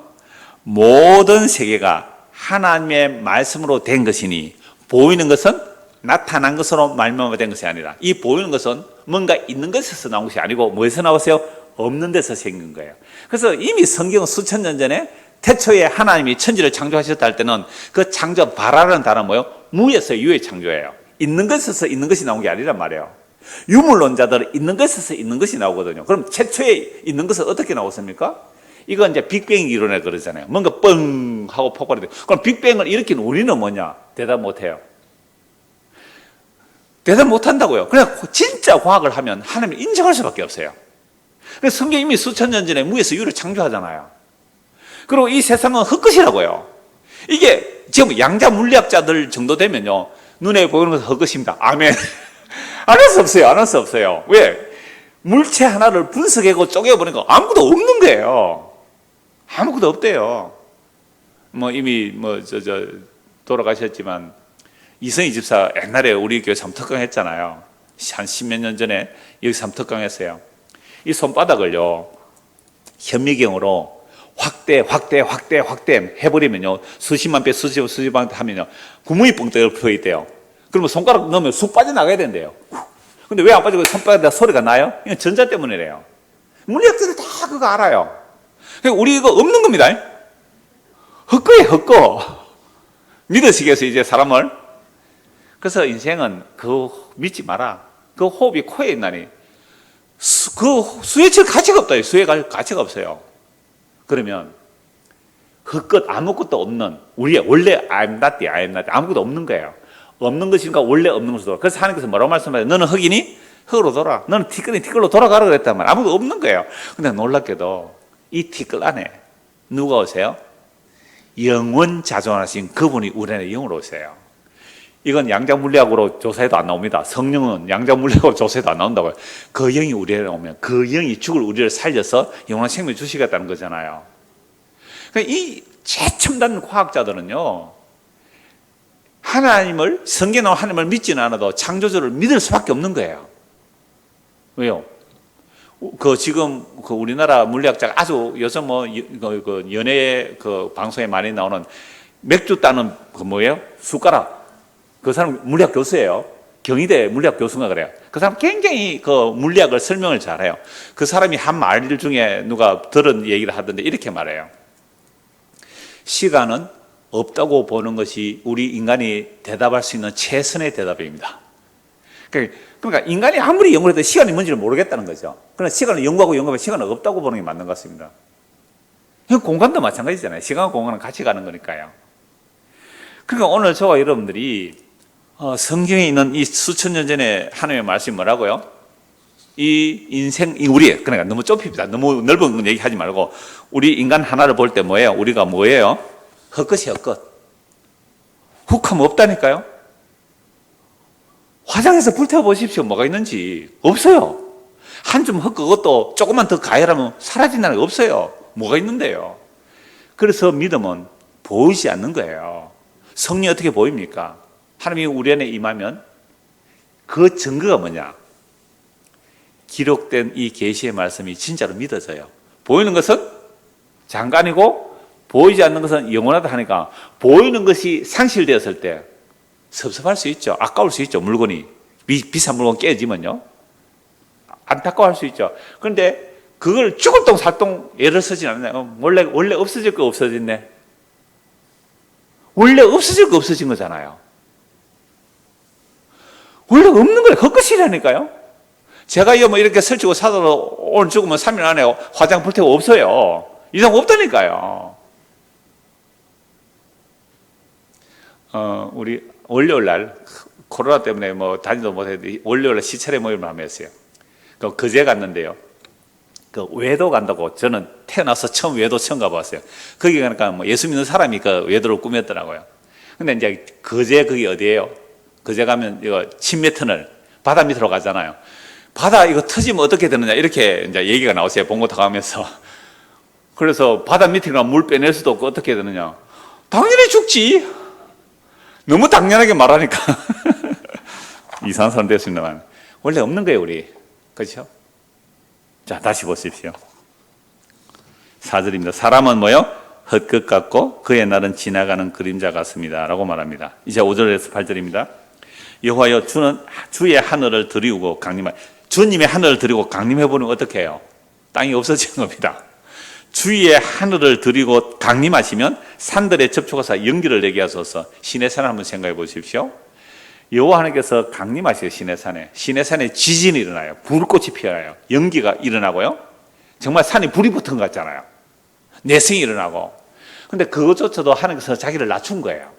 모든 세계가 하나님의 말씀으로 된 것이니 보이는 것은 나타난 것으로 말미암아 된 것이 아니라, 이 보이는 것은 뭔가 있는 것에서 나온 것이 아니고 뭐에서 나왔어요? 없는 데서 생긴 거예요. 그래서 이미 성경은 수천 년 전에 태초에 하나님이 천지를 창조하셨다 할 때는 그 창조, 바라라는 단어는 뭐예요? 무에서 유의 창조예요. 있는 것에서 있는 것이 나온 게 아니란 말이에요. 유물론자들은 있는 것에서 있는 것이 나오거든요. 그럼 최초에 있는 것은 어떻게 나왔습니까? 이거 이제 빅뱅 이론에 그러잖아요. 뭔가 뻥 하고 폭발이 돼요. 그럼 빅뱅을 일으킨 우리는 뭐냐? 대답 못 해요. 대답 못 한다고요. 그냥 진짜 과학을 하면 하나님을 인정할 수밖에 없어요. 그래서 성경이 이미 수천 년 전에 무에서 유를 창조하잖아요. 그리고 이 세상은 헛것이라고요. 이게 지금 양자 물리학자들 정도 되면요, 눈에 보이는 것은 헛것입니다. 아멘. 안 할 수 없어요. 안 할 수 없어요. 왜? 물체 하나를 분석하고 쪼개보니까 아무것도 없는 거예요. 아무것도 없대요. 이미 돌아가셨지만 이성희 집사 옛날에 우리 교회 삼특강 했잖아요. 한 10몇 년 전에 여기 삼특강 했어요. 이 손바닥을요, 현미경으로 확대 해버리면요, 수십만 배, 수십만 배 하면요, 구멍이 뻥 뚫려 있대요. 그러면 손가락 넣으면 쑥 빠져나가야 된대요. 근데 왜 안 빠지고 손바닥에 소리가 나요? 이건 전자 때문이래요. 물리학자들 다 그거 알아요. 그러니까 우리 이거 없는 겁니다. 헛거예요, 헛거. 믿으시겠어요, 이제 사람을? 그래서 인생은 그거 믿지 마라. 그 호흡이 코에 있나니. 그 수에 칠 가치가 없다. 수에 가치가 없어요. 그러면 헛것 아무것도 없는 우리의 원래 I'm not 아무것도 없는 거예요. 없는 것인가 원래 없는 것으로. 그래서 하나님께서 뭐라고 말씀하세요? 너는 흙이니 흙으로 돌아. 너는 티끌로 돌아가라 그랬단 말이야. 아무도 없는 거예요. 근데 놀랍게도 이 티끌 안에 누가 오세요? 영원 자존하신 그분이 우리 안에 영으로 오세요. 이건 양자물리학으로 조사해도 안 나옵니다. 성령은 양자물리학으로 조사해도 안 나온다고요. 그 영이 우리 안에 오면 그 영이 죽을 우리를 살려서 영원한 생명을 주시겠다는 거잖아요. 그러니까 이 최첨단 과학자들은요, 하나님을, 성경에 나온 하나님을 믿지는 않아도 창조주를 믿을 수밖에 없는 거예요. 왜요? 지금 우리나라 물리학자가 아주 요즘 연예 방송에 많이 나오는 맥주 따는 뭐예요? 숟가락. 그 사람 물리학 교수예요. 경희대 물리학 교수가 그래요. 그 사람 굉장히 물리학을 설명을 잘해요. 그 사람이 한 말 중에 누가 들은 얘기를 하던데 이렇게 말해요. 시간은 없다고 보는 것이 우리 인간이 대답할 수 있는 최선의 대답입니다. 그러니까 인간이 아무리 연구를 해도 시간이 뭔지를 모르겠다는 거죠. 그러나 시간을 연구하면 시간은 없다고 보는 게 맞는 것 같습니다. 공간도 마찬가지잖아요. 시간과 공간은 같이 가는 거니까요. 그러니까 오늘 저와 여러분들이 성경에 있는 이 수천 년 전에 하나님의 말씀이 뭐라고요? 이 인생, 그러니까 너무 좁힙니다. 너무 넓은 얘기하지 말고 우리 인간 하나를 볼 때 뭐예요? 우리가 뭐예요? 헛것이 헛것. 훅하면 없다니까요. 화장해서 불태워보십시오. 뭐가 있는지. 없어요. 한 줌 흙 그것도 조금만 더 가열하면 사라진다는 게 없어요. 뭐가 있는데요. 그래서 믿음은 보이지 않는 거예요. 성령이 어떻게 보입니까? 하나님이 우리 안에 임하면 그 증거가 뭐냐? 기록된 이 계시의 말씀이 진짜로 믿어져요. 보이는 것은 잠깐이고 보이지 않는 것은 영원하다 하니까 보이는 것이 상실되었을 때 섭섭할 수 있죠. 아까울 수 있죠. 물건이 비싼 물건 깨지면요. 안타까워할 수 있죠. 그런데 그걸 죽을 똥 살똥 애를 쓰진 않나요? 원래 없어질 거 없어졌네. 원래 없어질 거 없어진 거잖아요. 원래 없는 거예요. 헛것이라니까요. 제가 이렇게 설치고 사도 오늘 죽으면 3일 안에 화장 불태고 없어요. 이상 없다니까요. 우리 월요일 날 코로나 때문에 다니도 못했는데 월요일 날 시찰회 모임을 하며 했어요. 그제 갔는데요. 외도 간다고 저는 태어나서 외도 처음 가봤어요. 거기 가니까 예수 믿는 사람이 외도를 꾸몄더라고요. 근데 이제 그제 그게 어디예요? 그제 가면 이거 침매 터널 바다 밑으로 가잖아요. 바다 이거 터지면 어떻게 되느냐 이렇게 이제 얘기가 나오세요. 본고 다 가면서. 그래서 바다 밑에 가면 물 빼낼 수도 없고 어떻게 되느냐? 당연히 죽지. 너무 당연하게 말하니까 이상한 사람 됐습니다만 원래 없는 거예요 우리. 그렇죠? 자 다시 보십시오. 4절입니다. 사람은 뭐요? 헛것 같고 그의 날은 지나가는 그림자 같습니다 라고 말합니다. 이제 5절에서 8절입니다. 여호와여 주는 주의 하늘을 드리우고 강림하 주님의 하늘을 드리고 강림해보는 건 어떻게 해요? 땅이 없어지는 겁니다. 주위에 하늘을 드리고 강림하시면 산들에 접촉해서 연기를 내게 하소서. 시내산을 한번 생각해 보십시오. 여호와 하나님께서 강림하세요. 시내산에 지진이 일어나요. 불꽃이 피어나요. 연기가 일어나고요. 정말 산에 불이 붙은 것 같잖아요. 내성이 일어나고. 근데 그것조차도 하나님께서 자기를 낮춘 거예요.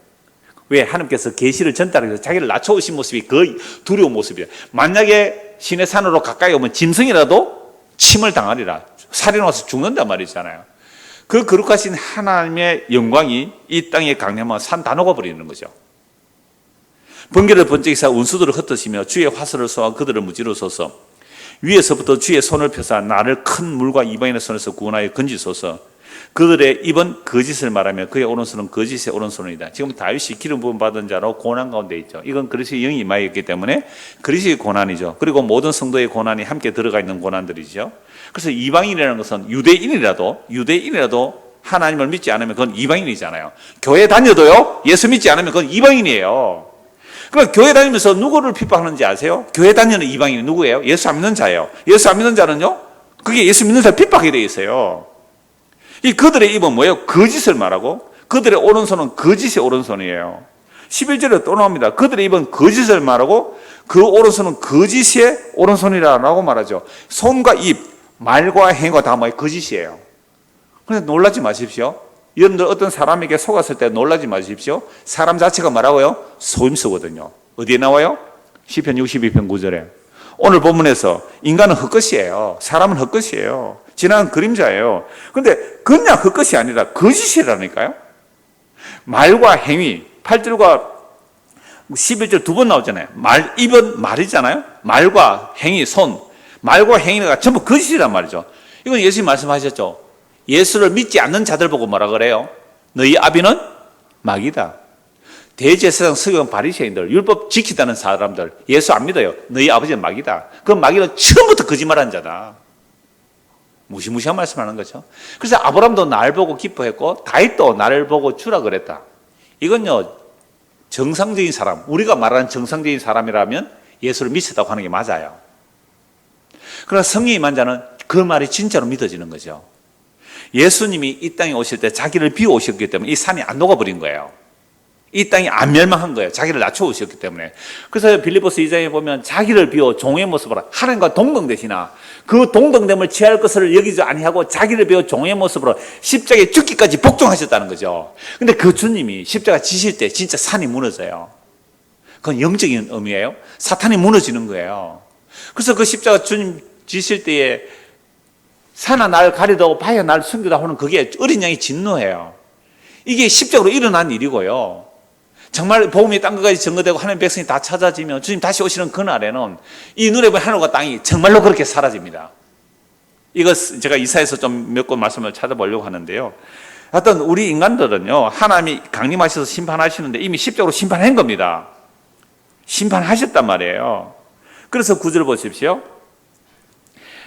왜? 하나님께서 계시를 전달해서 자기를 낮춰오신 모습이 거의 두려운 모습이에요. 만약에 시내산으로 가까이 오면 짐승이라도 침을 당하리라. 살인 와서 죽는단 말이잖아요. 그 거룩하신 하나님의 영광이 이 땅에 강림하면 산 다 녹아버리는 거죠. 번개를 번쩍이사 운수들을 흩으시며 주의 화살을 쏘아 그들을 무찌르소서. 위에서부터 주의 손을 펴사 나를 큰 물과 이방인의 손에서 구원하여 건지소서. 그들의 입은 거짓을 말하며 그의 오른손은 거짓의 오른손이다. 지금 다윗이 기름 부음 받은 자로 고난 가운데 있죠. 이건 그리스도의 영이 임하였기 때문에 그리스도의 고난이죠. 그리고 모든 성도의 고난이 함께 들어가 있는 고난들이죠. 그래서 이방인이라는 것은 유대인이라도 하나님을 믿지 않으면 그건 이방인이잖아요. 교회 다녀도요 예수 믿지 않으면 그건 이방인이에요. 그러니까 교회 다니면서 누구를 핍박하는지 아세요? 교회 다니는 이방인이 누구예요? 예수 안 믿는 자예요. 예수 안 믿는 자는요 그게 예수 믿는 자를 핍박하게 되어 있어요. 이 그들의 입은 뭐예요? 거짓을 말하고 그들의 오른손은 거짓의 오른손이에요. 11절에 또 나옵니다. 그들의 입은 거짓을 말하고 그 오른손은 거짓의 오른손이라고 말하죠. 손과 입, 말과 행위가 다 뭐예요? 거짓이에요. 그런데 놀라지 마십시오. 여러분들 어떤 사람에게 속았을 때 놀라지 마십시오. 사람 자체가 뭐라고요? 소임수거든요. 어디에 나와요? 시편 62편 9절에 오늘 본문에서 인간은 헛것이에요. 사람은 헛것이에요. 지나간 그림자예요. 근데 그냥 헛것이 아니라 거짓이라니까요. 말과 행위, 8절과 11절 두 번 나오잖아요. 입은 말이잖아요. 말과 행위, 손. 말과 행위가 전부 거짓이란 말이죠. 이건 예수님 말씀하셨죠. 예수를 믿지 않는 자들 보고 뭐라 그래요? 너희 아비는 마귀다. 대제사장 서기관 바리새인들, 율법 지키다는 사람들, 예수 안 믿어요. 너희 아버지는 마귀다. 그 마귀는 처음부터 거짓말한 자다. 무시무시한 말씀하는 거죠. 그래서 아브라함도 날 보고 기뻐했고 다윗도 나를 보고 주라 그랬다. 이건요, 정상적인 사람, 우리가 말하는 정상적인 사람이라면 예수를 믿었다고 하는 게 맞아요. 그러나 성령이 임한 자는 그 말이 진짜로 믿어지는 거죠. 예수님이 이 땅에 오실 때 자기를 비워 오셨기 때문에 이 산이 안 녹아버린 거예요. 이 땅이 안 멸망한 거예요. 자기를 낮춰 오셨기 때문에. 그래서 빌립보서 2장에 보면 자기를 비워 종의 모습으로 하나님과 동등되시나 그 동등됨을 취할 것을 여기지 아니하고 자기를 비워 종의 모습으로 십자가에 죽기까지 복종하셨다는 거죠. 근데 그 주님이 십자가 지실 때 진짜 산이 무너져요. 그건 영적인 의미예요. 사탄이 무너지는 거예요. 그래서 그 십자가 주님 지실 때에 사나 날 가리다고 바야 날 숨기다 하는 그게 어린 양이 진노해요. 이게 십자가로 일어난 일이고요. 정말 복음이 땅 끝까지 증거되고 하나님 백성이 다 찾아지면 주님 다시 오시는 그날에는 이 눈에 보이는 하늘과 땅이 정말로 그렇게 사라집니다. 이거 제가 이사에서 좀 몇 권 말씀을 찾아보려고 하는데요. 하여튼 우리 인간들은요, 하나님이 강림하셔서 심판하시는데 이미 십자가로 심판한 겁니다. 심판하셨단 말이에요. 그래서 9절 보십시오.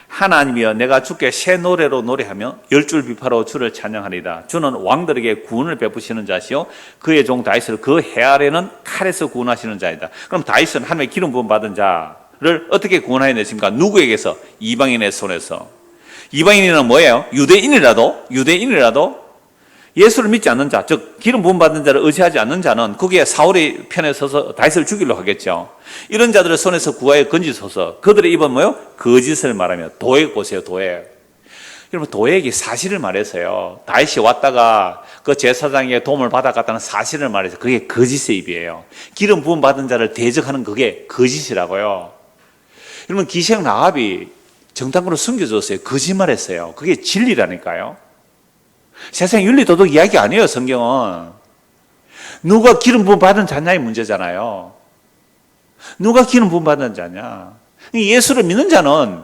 하나님이여 내가 주께 새 노래로 노래하며 열줄 비파로 주를 찬양하리다. 주는 왕들에게 구원을 베푸시는 자시요 그의 종 다윗을 그 해 아래는 칼에서 구원하시는 자이다. 그럼 다윗은 하나님의 기름 부음 받은 자를 어떻게 구원하여 내십니까? 누구에게서? 이방인의 손에서. 이방인은 뭐예요? 유대인이라도 예수를 믿지 않는 자, 즉 기름 부음 받는 자를 의지하지 않는 자는 거기에 사울의 편에 서서 다윗을 죽이려고 하겠죠. 이런 자들의 손에서 구하여 건지소서. 그들의 입은 뭐예요? 거짓을 말하며. 도액 보세요, 도액. 여러분, 도액이 사실을 말해서요, 다윗이 왔다가 그 제사장에게 도움을 받아갔다는 사실을 말해서 그게 거짓의 입이에요. 기름 부음 받은 자를 대적하는 그게 거짓이라고요. 여러분, 기생 라합이 정탐꾼을 숨겨줬어요. 거짓말했어요. 그게 진리라니까요. 세상 윤리 도덕 이야기 아니에요. 성경은 누가 기름 부음 받은 자냐의 문제잖아요. 누가 기름 부음 받은 자냐? 예수를 믿는 자는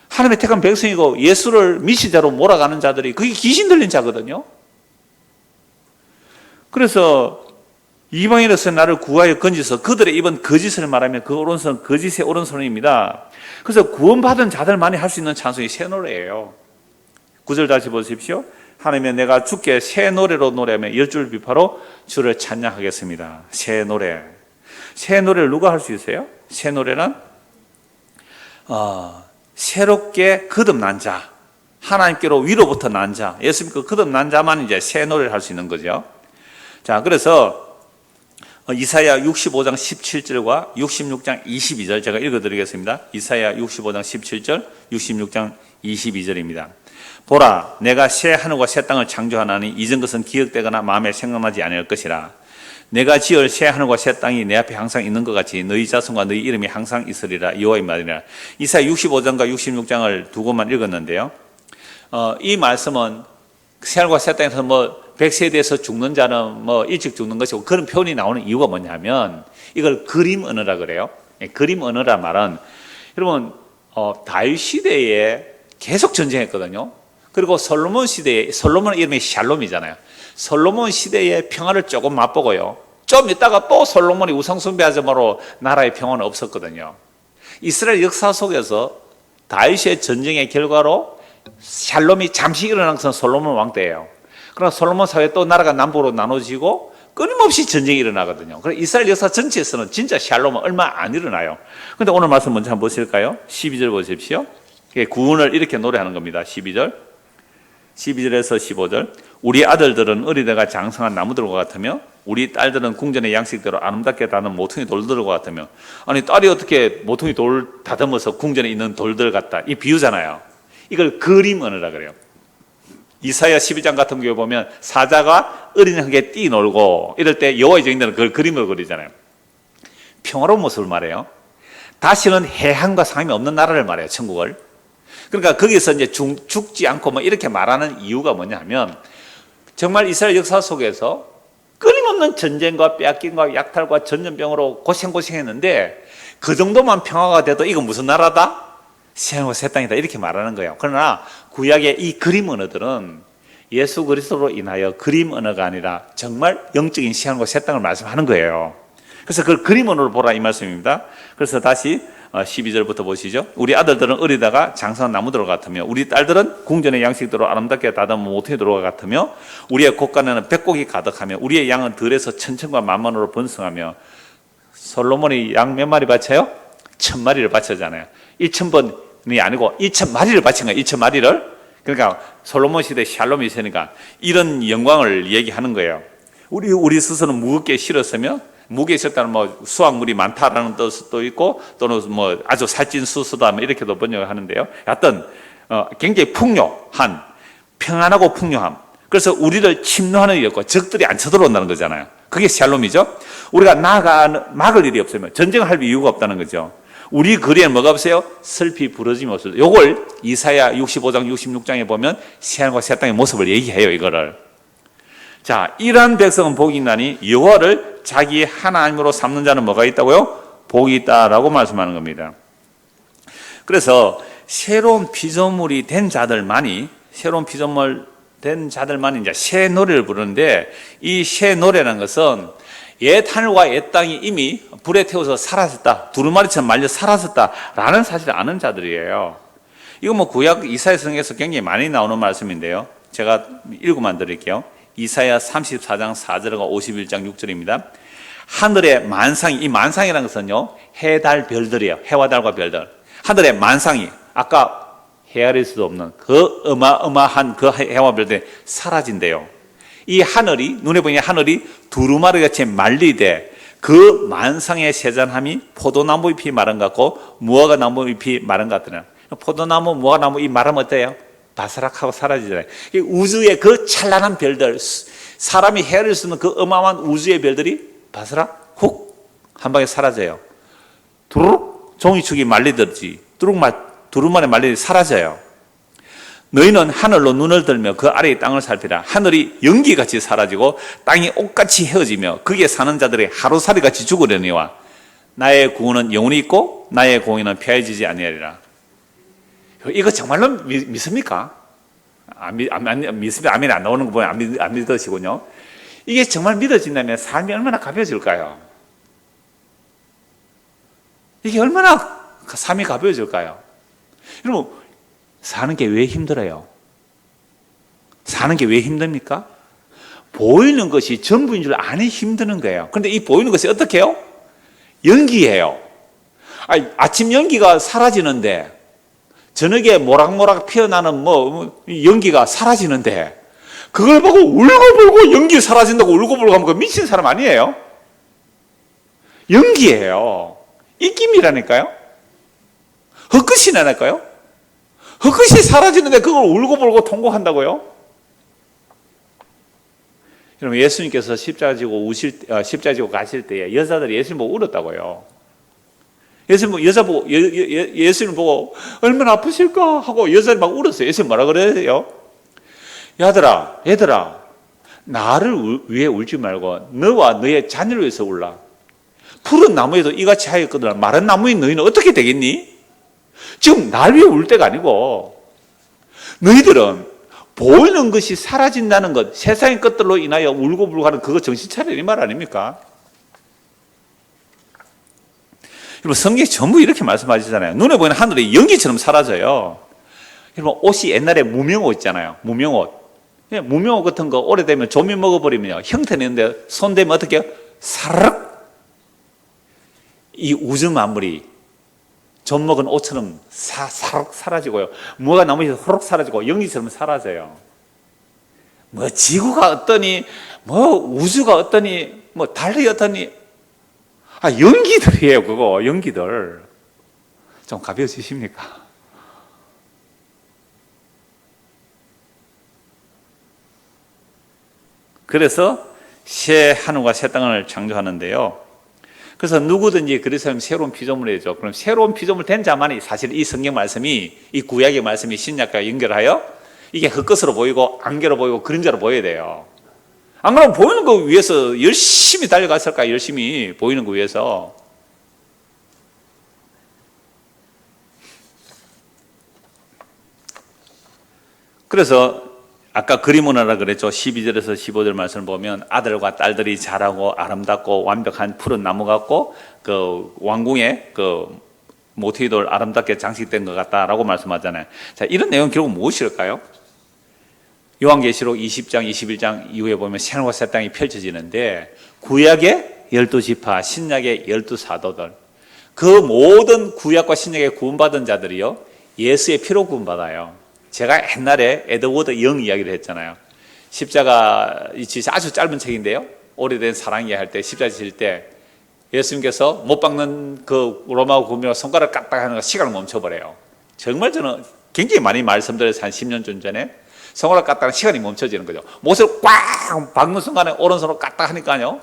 하나님의 택한 백성이고 예수를 미시자로 몰아가는 자들이 그게 귀신 들린 자거든요. 그래서 이방인으로서 나를 구하여 건지서 그들의 입은 거짓을 말하며 그 오른손은 거짓의 오른손입니다. 그래서 구원받은 자들만이 할 수 있는 찬송이 새 노래예요. 9절 다시 보십시오. 하나님이여 내가 주께 새 노래로 노래하며 열줄 비파로 주를 찬양하겠습니다. 새 노래. 새 노래를 누가 할 수 있어요? 새 노래는 새롭게 거듭난 자, 하나님께로 위로부터 난 자, 예수 믿고 거듭난 자만 이제 새 노래를 할 수 있는 거죠. 자, 그래서 이사야 65장 17절과 66장 22절 제가 읽어드리겠습니다. 이사야 65장 17절, 66장 22절입니다. 보라, 내가 새 하늘과 새 땅을 창조하나니 이전 것은 기억되거나 마음에 생각나지 아니할 것이라. 내가 지을 새 하늘과 새 땅이 내 앞에 항상 있는 것 같이 너희 자손과 너희 이름이 항상 있으리라. 여호와의 말이라. 이사야 65장과 66장을 두 곳만 읽었는데요. 이 말씀은 새 하늘과 새 땅에서 뭐 100세대에서 죽는 자는 뭐 일찍 죽는 것이고 그런 표현이 나오는 이유가 뭐냐면 이걸 그림 언어라 그래요. 그림 언어란 말은 여러분 다윗 시대에 계속 전쟁했거든요. 그리고 솔로몬 시대에, 솔로몬 이름이 샬롬이잖아요. 솔로몬 시대에 평화를 조금 맛보고요. 좀 있다가 또 솔로몬이 우상숭배하자마로 나라의 평화는 없었거든요. 이스라엘 역사 속에서 다윗의 전쟁의 결과로 샬롬이 잠시 일어난 것은 솔로몬 왕 때예요. 그러나 솔로몬 사회에 또 나라가 남북으로 나눠지고 끊임없이 전쟁이 일어나거든요. 그래서 이스라엘 역사 전체에서는 진짜 샬롬은 얼마 안 일어나요. 그런데 오늘 말씀 먼저 한번 보실까요? 12절 보십시오. 구원을 이렇게 노래하는 겁니다. 12절에서 15절. 우리 아들들은 어리다가 장성한 나무들과 같으며 우리 딸들은 궁전의 양식대로 아름답게 다는 모퉁이 돌들과 같으며. 아니 딸이 어떻게 모퉁이 돌 다듬어서 궁전에 있는 돌들 같다. 이 비유잖아요. 이걸 그림 언어라 그래요. 이사야 12장 같은 경우에 보면 사자가 어린하게 뛰놀고 이럴 때 여호와의 증인들은 그걸 그림으로 그리잖아요. 평화로운 모습을 말해요. 다시는 해한과 상함이 없는 나라를 말해요, 천국을. 그러니까 거기서 이제 죽지 않고 뭐 이렇게 말하는 이유가 뭐냐 하면, 정말 이스라엘 역사 속에서 끊임없는 전쟁과 빼앗김과 약탈과 전염병으로 고생했는데, 그 정도만 평화가 돼도 이건 무슨 나라다? 새하늘과 새 땅이다, 이렇게 말하는 거예요. 그러나 구약의 이 그림 언어들은 예수 그리스도로 인하여 그림 언어가 아니라 정말 영적인 새하늘과 새 땅을 말씀하는 거예요. 그래서 그걸 그림 언어로 보라, 이 말씀입니다. 그래서 다시 12절부터 보시죠. 우리 아들들은 어리다가 장성한 나무들과 같으며, 우리 딸들은 궁전의 양식대로 아름답게 다듬은 모퉁이들과 같으며, 우리의 곳간에는 백곡이 가득하며, 우리의 양은 들에서 천천과 만만으로 번성하며. 솔로몬이 양 몇 마리 바쳐요? 1000마리를 바쳤잖아요. 1000번이 아니고 2000마리를 바친 거예요. 2000마리를. 그러니까 솔로몬 시대 샬롬이 있으니까 이런 영광을 얘기하는 거예요. 우리 스스로는 무겁게 실었으며, 무게 있었다는 뭐 수확물이 많다라는 뜻도 있고, 또는 뭐 아주 살찐 수수다, 뭐 이렇게도 번역을 하는데요. 하여튼 굉장히 풍요한, 평안하고 풍요함. 그래서 우리를 침노하는 일이 없고 적들이 안 쳐들어온다는 거잖아요. 그게 샬롬이죠. 우리가 막을 일이 없으면 전쟁할 이유가 없다는 거죠. 우리 거리에는 뭐가 없어요? 슬피 부러짐이 없어요. 요걸 이사야 65장 66장에 보면 새하늘과 새 땅의 모습을 얘기해요, 이거를. 자, 이러한 백성은 복이 있나니 여호와를 자기의 하나님으로 삼는 자는 뭐가 있다고요? 복이 있다라고 말씀하는 겁니다. 그래서 새로운 피조물이 된 자들만이 이제 새 노래를 부르는데, 이 새 노래라는 것은 옛 하늘과 옛 땅이 이미 불에 태워서 사라졌다, 두루마리처럼 말려 사라졌다라는 사실을 아는 자들이에요. 이거 뭐 구약 이사야 성경에서 굉장히 많이 나오는 말씀인데요. 제가 읽어만 드릴게요. 이사야 34장 4절과 51장 6절입니다. 하늘의 만상이, 이 만상이라는 것은요, 해, 달, 별들이에요. 해와 달과 별들. 하늘의 만상이, 아까 헤아릴 수도 없는 그 어마어마한 그 해와 별들이 사라진대요. 이 하늘이, 눈에 보이는 하늘이 두루마리같이 말리되, 그 만상의 세잔함이 포도나무 잎이 마른 것 같고 무화과 나무 잎이 마른 것 같더라. 포도나무, 무화과 나무 잎 마르면 어때요? 바스락하고 사라지잖아요. 우주의 그 찬란한 별들, 사람이 헤아릴 수 없는 그 어마어마한 우주의 별들이 바스락 훅 한 방에 사라져요. 두루룩 종이축이 말리듯이 두루마리 말리듯이 사라져요. 너희는 하늘로 눈을 들며 그 아래의 땅을 살피라. 하늘이 연기같이 사라지고 땅이 옷같이 헤어지며 거기에 사는 자들이 하루살이같이 죽으려니와 나의 구원은 영원히 있고 나의 공의는 폐해지지 아니하리라. 이거 정말로 믿습니까? 믿습니다. 아멘 안 나오는 거 보면 안 믿으시군요. 이게 정말 믿어진다면 삶이 얼마나 가벼워질까요? 이게 얼마나 삶이 가벼워질까요? 여러분, 사는 게 왜 힘들어요? 사는 게 왜 힘듭니까? 보이는 것이 전부인 줄 아니 힘드는 거예요. 그런데 이 보이는 것이 어떻게 해요? 연기예요. 아침 연기가 사라지는데, 저녁에 모락모락 피어나는 연기가 사라지는데, 그걸 보고 울고불고 연기 사라진다고 울고불고 하면 그 미친 사람 아니에요? 연기예요. 입김이라니까요? 헛것이라니까요? 헛것이 사라지는데 그걸 울고불고 통곡한다고요? 여러분, 예수님께서 십자가 지고 가실 때에 여자들이 예수님 보고 울었다고요. 예수님 보고 얼마나 아프실까 하고 여자들이 막 울었어요. 예수님 뭐라 그래요? 얘들아, 나를 위해 울지 말고 너와 너의 자녀를 위해서 울라. 푸른 나무에도 이같이 하였거든 마른 나무인 너희는 어떻게 되겠니? 지금 날 위해 울 때가 아니고, 너희들은 보이는 것이 사라진다는 것, 세상의 것들로 인하여 울고불고 하는 그거 정신 차려, 이 말 아닙니까? 여러분, 성경이 전부 이렇게 말씀하시잖아요. 눈에 보이는 하늘이 연기처럼 사라져요. 여러분, 옷이 옛날에 무명옷 있잖아요. 무명옷 같은 거 오래되면 조미 먹어버리면 형태는 있는데 손대면 어떻게 해요? 사르륵! 이 우주 만물이 좀 먹은 옷처럼 사르륵 사라지고요. 뭐가 나머지 호록 사라지고 연기처럼 사라져요. 지구가 어떠니, 우주가 어떠니, 달이 어떠니, 연기들이에요, 그거, 연기들. 좀 가벼워지십니까? 그래서 새 하늘과 새 땅을 창조하는데요. 그래서 누구든지 그리스도는 새로운 피조물이죠. 그럼 새로운 피조물 된 자만이 사실 이 성경 말씀이, 이 구약의 말씀이 신약과 연결하여 이게 흙것으로 보이고 안개로 보이고 그림자로 보여야 돼요. 안 그러면 보이는 거 위해서 열심히 달려갔을까? 열심히 보이는 거 위해서. 그래서 아까 그림을 하라 그랬죠. 12절에서 15절 말씀을 보면 아들과 딸들이 자라고 아름답고 완벽한 푸른 나무 같고 그 왕궁의 그 모티돌 아름답게 장식된 것 같다라고 말씀하잖아요. 자, 이런 내용 결국 무엇일까요? 요한계시록 20장, 21장 이후에 보면 새하늘과 새 땅이 펼쳐지는데 구약의 12지파, 신약의 12사도들, 그 모든 구약과 신약에 구원받은 자들이요 예수의 피로 구원받아요. 제가 옛날에 에드워드 영 이야기를 했잖아요. 십자가 아주 짧은 책인데요, 오래된 사랑 이야기할 때 십자가 지실 때 예수님께서 못 박는 그 로마 구미로 손가락 까딱하는 거 시간을 멈춰버려요. 정말 저는 굉장히 많이 말씀드려서 한 10년 전에 손가락 까딱하는 시간이 멈춰지는 거죠. 못을 꽉 박는 순간에 오른손으로 까딱하니까요,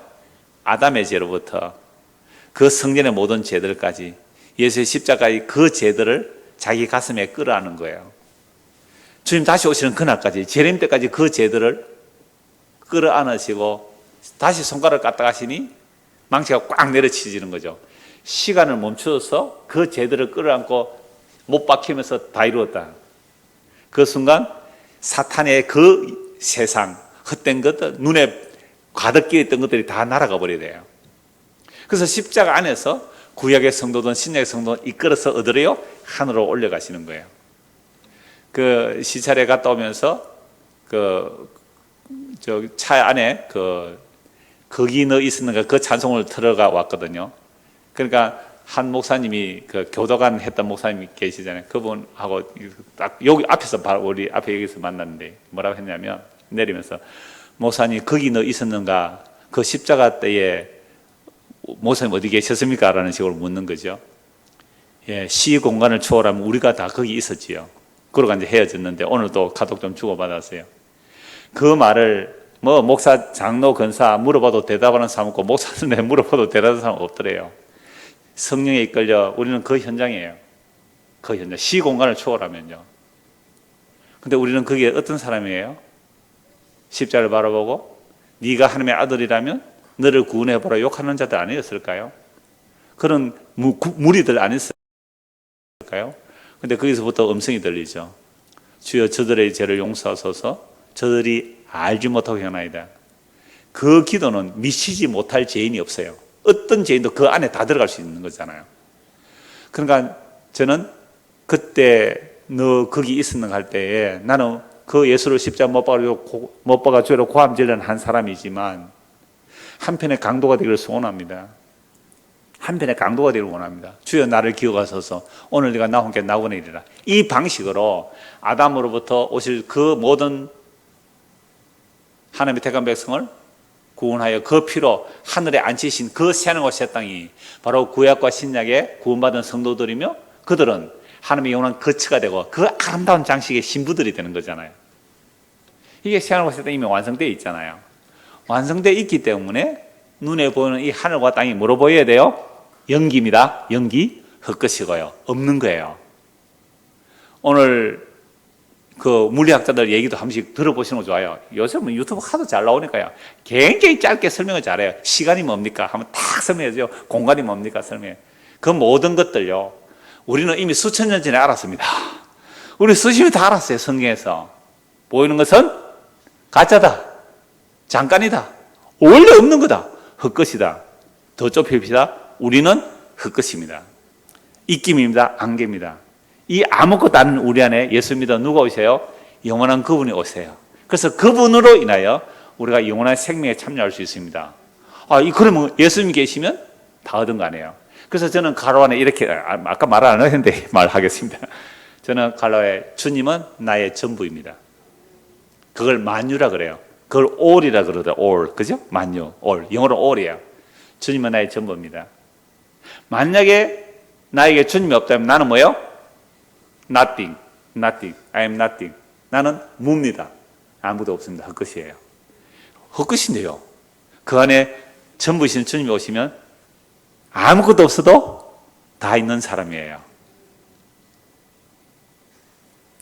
아담의 죄로부터 그 성전의 모든 죄들까지 예수의 십자가의 그 죄들을 자기 가슴에 끌어안은 거예요. 주님 다시 오시는 그날까지, 재림 때까지 그 죄들을 끌어안으시고 다시 손가락을 까딱하시니 망치가 꽉 내려치지는 거죠. 시간을 멈춰서 그 죄들을 끌어안고 못 박히면서 다 이루었다. 그 순간 사탄의 그 세상, 헛된 것들, 눈에 가득 끼었던 것들이 다 날아가 버려야 돼요. 그래서 십자가 안에서 구약의 성도든 신약의 성도든 이끌어서 어디로요? 하늘로 올려가시는 거예요. 그 시찰에 갔다 오면서 저 차 안에 거기 너 있었는가 그 찬송을 들어가 왔거든요. 그러니까 한 목사님이 그 교도관 했던 목사님이 계시잖아요. 그분하고 딱 여기 앞에서 바로 우리 앞에 여기서 만났는데 뭐라고 했냐면, 내리면서 목사님 거기 너 있었는가, 그 십자가 때에 목사님 어디 계셨습니까? 라는 식으로 묻는 거죠. 예, 시 공간을 초월하면 우리가 다 거기 있었지요. 그러고 이제 헤어졌는데 오늘도 카톡 좀 주고받았어요. 그 말을 뭐 목사, 장로, 권사 물어봐도 대답하는 사람 없고 목사한테 물어봐도 대답하는 사람 없더래요. 성령에 이끌려 우리는 그 현장이에요. 그 현장, 시 공간을 초월하면요. 근데 우리는 그게 어떤 사람이에요? 십자를 바라보고 네가 하나님의 아들이라면 너를 구원해보라 욕하는 자들 아니었을까요? 그런 무리들 아니었을까요? 근데 거기서부터 음성이 들리죠. 주여 저들의 죄를 용서하소서, 저들이 알지 못하고 행하나이다. 그 기도는 미치지 못할 죄인이 없어요. 어떤 죄인도 그 안에 다 들어갈 수 있는 거잖아요. 그러니까 저는 그때 너 거기 있었는가 할 때에 나는 그 예수를 십자가 못 박아 죄로 고함질는 한 사람이지만 한편의 강도가 되기를 소원합니다. 한편의 강도가 되기를 원합니다. 주여 나를 기억하소서, 오늘 네가 나와 함께 나오게 이르라. 이 방식으로 아담으로부터 오실 그 모든 하나님의 택한 백성을 구원하여 그 피로 하늘에 앉히신 그 새하늘과 새 땅이 바로 구약과 신약의 구원받은 성도들이며, 그들은 하나님의 영원한 거처가 되고 그 아름다운 장식의 신부들이 되는 거잖아요. 이게 새하늘과 새 땅이 이미 완성되어 있잖아요. 완성되어 있기 때문에 눈에 보이는 이 하늘과 땅이 뭐로 보여야 돼요? 연기입니다. 연기, 헛것이고요. 없는 거예요. 오늘 그 물리학자들 얘기도 한 번씩 들어보시는 거 좋아요. 요즘은 유튜브 하도 잘 나오니까요. 굉장히 짧게 설명을 잘해요. 시간이 뭡니까? 하면 딱 설명해줘요. 공간이 뭡니까? 설명해. 그 모든 것들요, 우리는 이미 수천 년 전에 알았습니다. 우리 수십이 다 알았어요. 성경에서. 보이는 것은 가짜다, 잠깐이다, 원래 없는 거다, 헛것이다. 더 좁힙시다. 우리는 헛것입니다. 입김입니다. 안개입니다. 이 아무것도 아닌 우리 안에 예수 믿어 누가 오세요? 영원한 그분이 오세요. 그래서 그분으로 인하여 우리가 영원한 생명에 참여할 수 있습니다. 그러면 예수님이 계시면 다 얻은 거 아니에요. 그래서 저는 가로 안에 이렇게, 아까 말 안 했는데 말하겠습니다. 저는 가로에 주님은 나의 전부입니다. 그걸 만유라 그래요. 그걸 all이라 그러더라. all, 그죠? 만유, all. 영어로 all이에요. 주님은 나의 전부입니다. 만약에 나에게 주님이 없다면 나는 뭐예요? Nothing, nothing, I am nothing. 나는 무입니다. 아무도 없습니다. 헛것이에요. 헛것인데요, 그 안에 전부이신 주님이 오시면 아무것도 없어도 다 있는 사람이에요.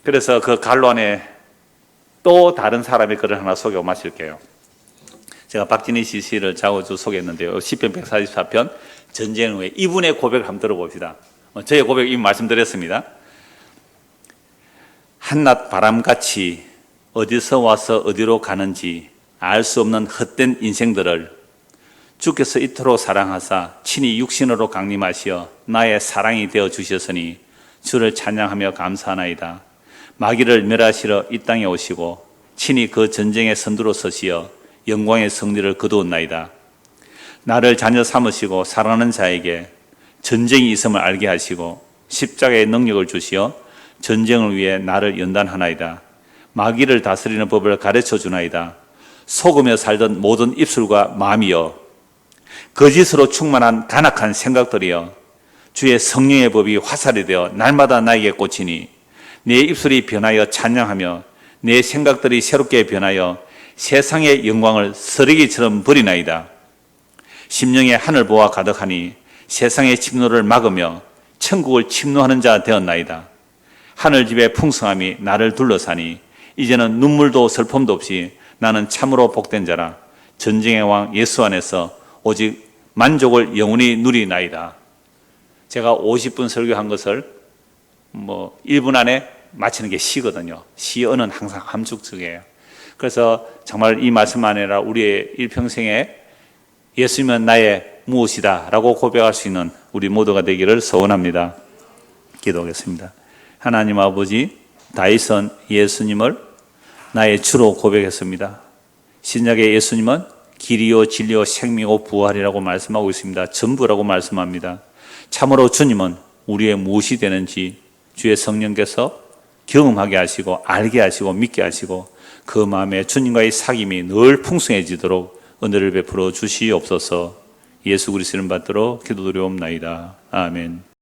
그래서 그 갈로 안에 또 다른 사람의 글을 하나 소개하고 마칠게요. 제가 박진희 씨 시를 자주 소개했는데요. 시편 144편 전쟁 후에 이분의 고백을 한번 들어봅시다. 저의 고백 이미 말씀드렸습니다. 한낮 바람같이 어디서 와서 어디로 가는지 알 수 없는 헛된 인생들을 주께서 이토록 사랑하사 친히 육신으로 강림하시어 나의 사랑이 되어 주셨으니 주를 찬양하며 감사하나이다. 마귀를 멸하시러 이 땅에 오시고 친히 그 전쟁의 선두로 서시어 영광의 승리를 거두었나이다. 나를 자녀 삼으시고 사랑하는 자에게 전쟁이 있음을 알게 하시고 십자가의 능력을 주시어 전쟁을 위해 나를 연단하나이다. 마귀를 다스리는 법을 가르쳐 주나이다. 속으며 살던 모든 입술과 마음이여 거짓으로 충만한 간악한 생각들이여 주의 성령의 법이 화살이 되어 날마다 나에게 꽂히니 내 입술이 변하여 찬양하며 내 생각들이 새롭게 변하여 세상의 영광을 쓰레기처럼 버리나이다. 심령의 하늘 보화 가득하니 세상의 침노를 막으며 천국을 침노하는 자 되었나이다. 하늘집의 풍성함이 나를 둘러싸니 이제는 눈물도 슬픔도 없이 나는 참으로 복된 자라. 전쟁의 왕 예수 안에서 오직 만족을 영원히 누리나이다. 제가 50분 설교한 것을 1분 안에 마치는 게 시거든요. 시어는 항상 함축적이에요. 그래서 정말 이 말씀 안에라 우리의 일평생에 예수님은 나의 무엇이다 라고 고백할 수 있는 우리 모두가 되기를 소원합니다. 기도하겠습니다. 하나님 아버지, 다윗은 예수님을 나의 주로 고백했습니다. 신약의 예수님은 길이요 진리요 생명이요 부활이라고 말씀하고 있습니다. 전부라고 말씀합니다. 참으로 주님은 우리의 무엇이 되는지 주의 성령께서 경험하게 하시고 알게 하시고 믿게 하시고 그 마음에 주님과의 사귐이 늘 풍성해지도록 은혜를 베풀어 주시옵소서. 예수 그리스도를 받들어 기도드리옵나이다. 아멘.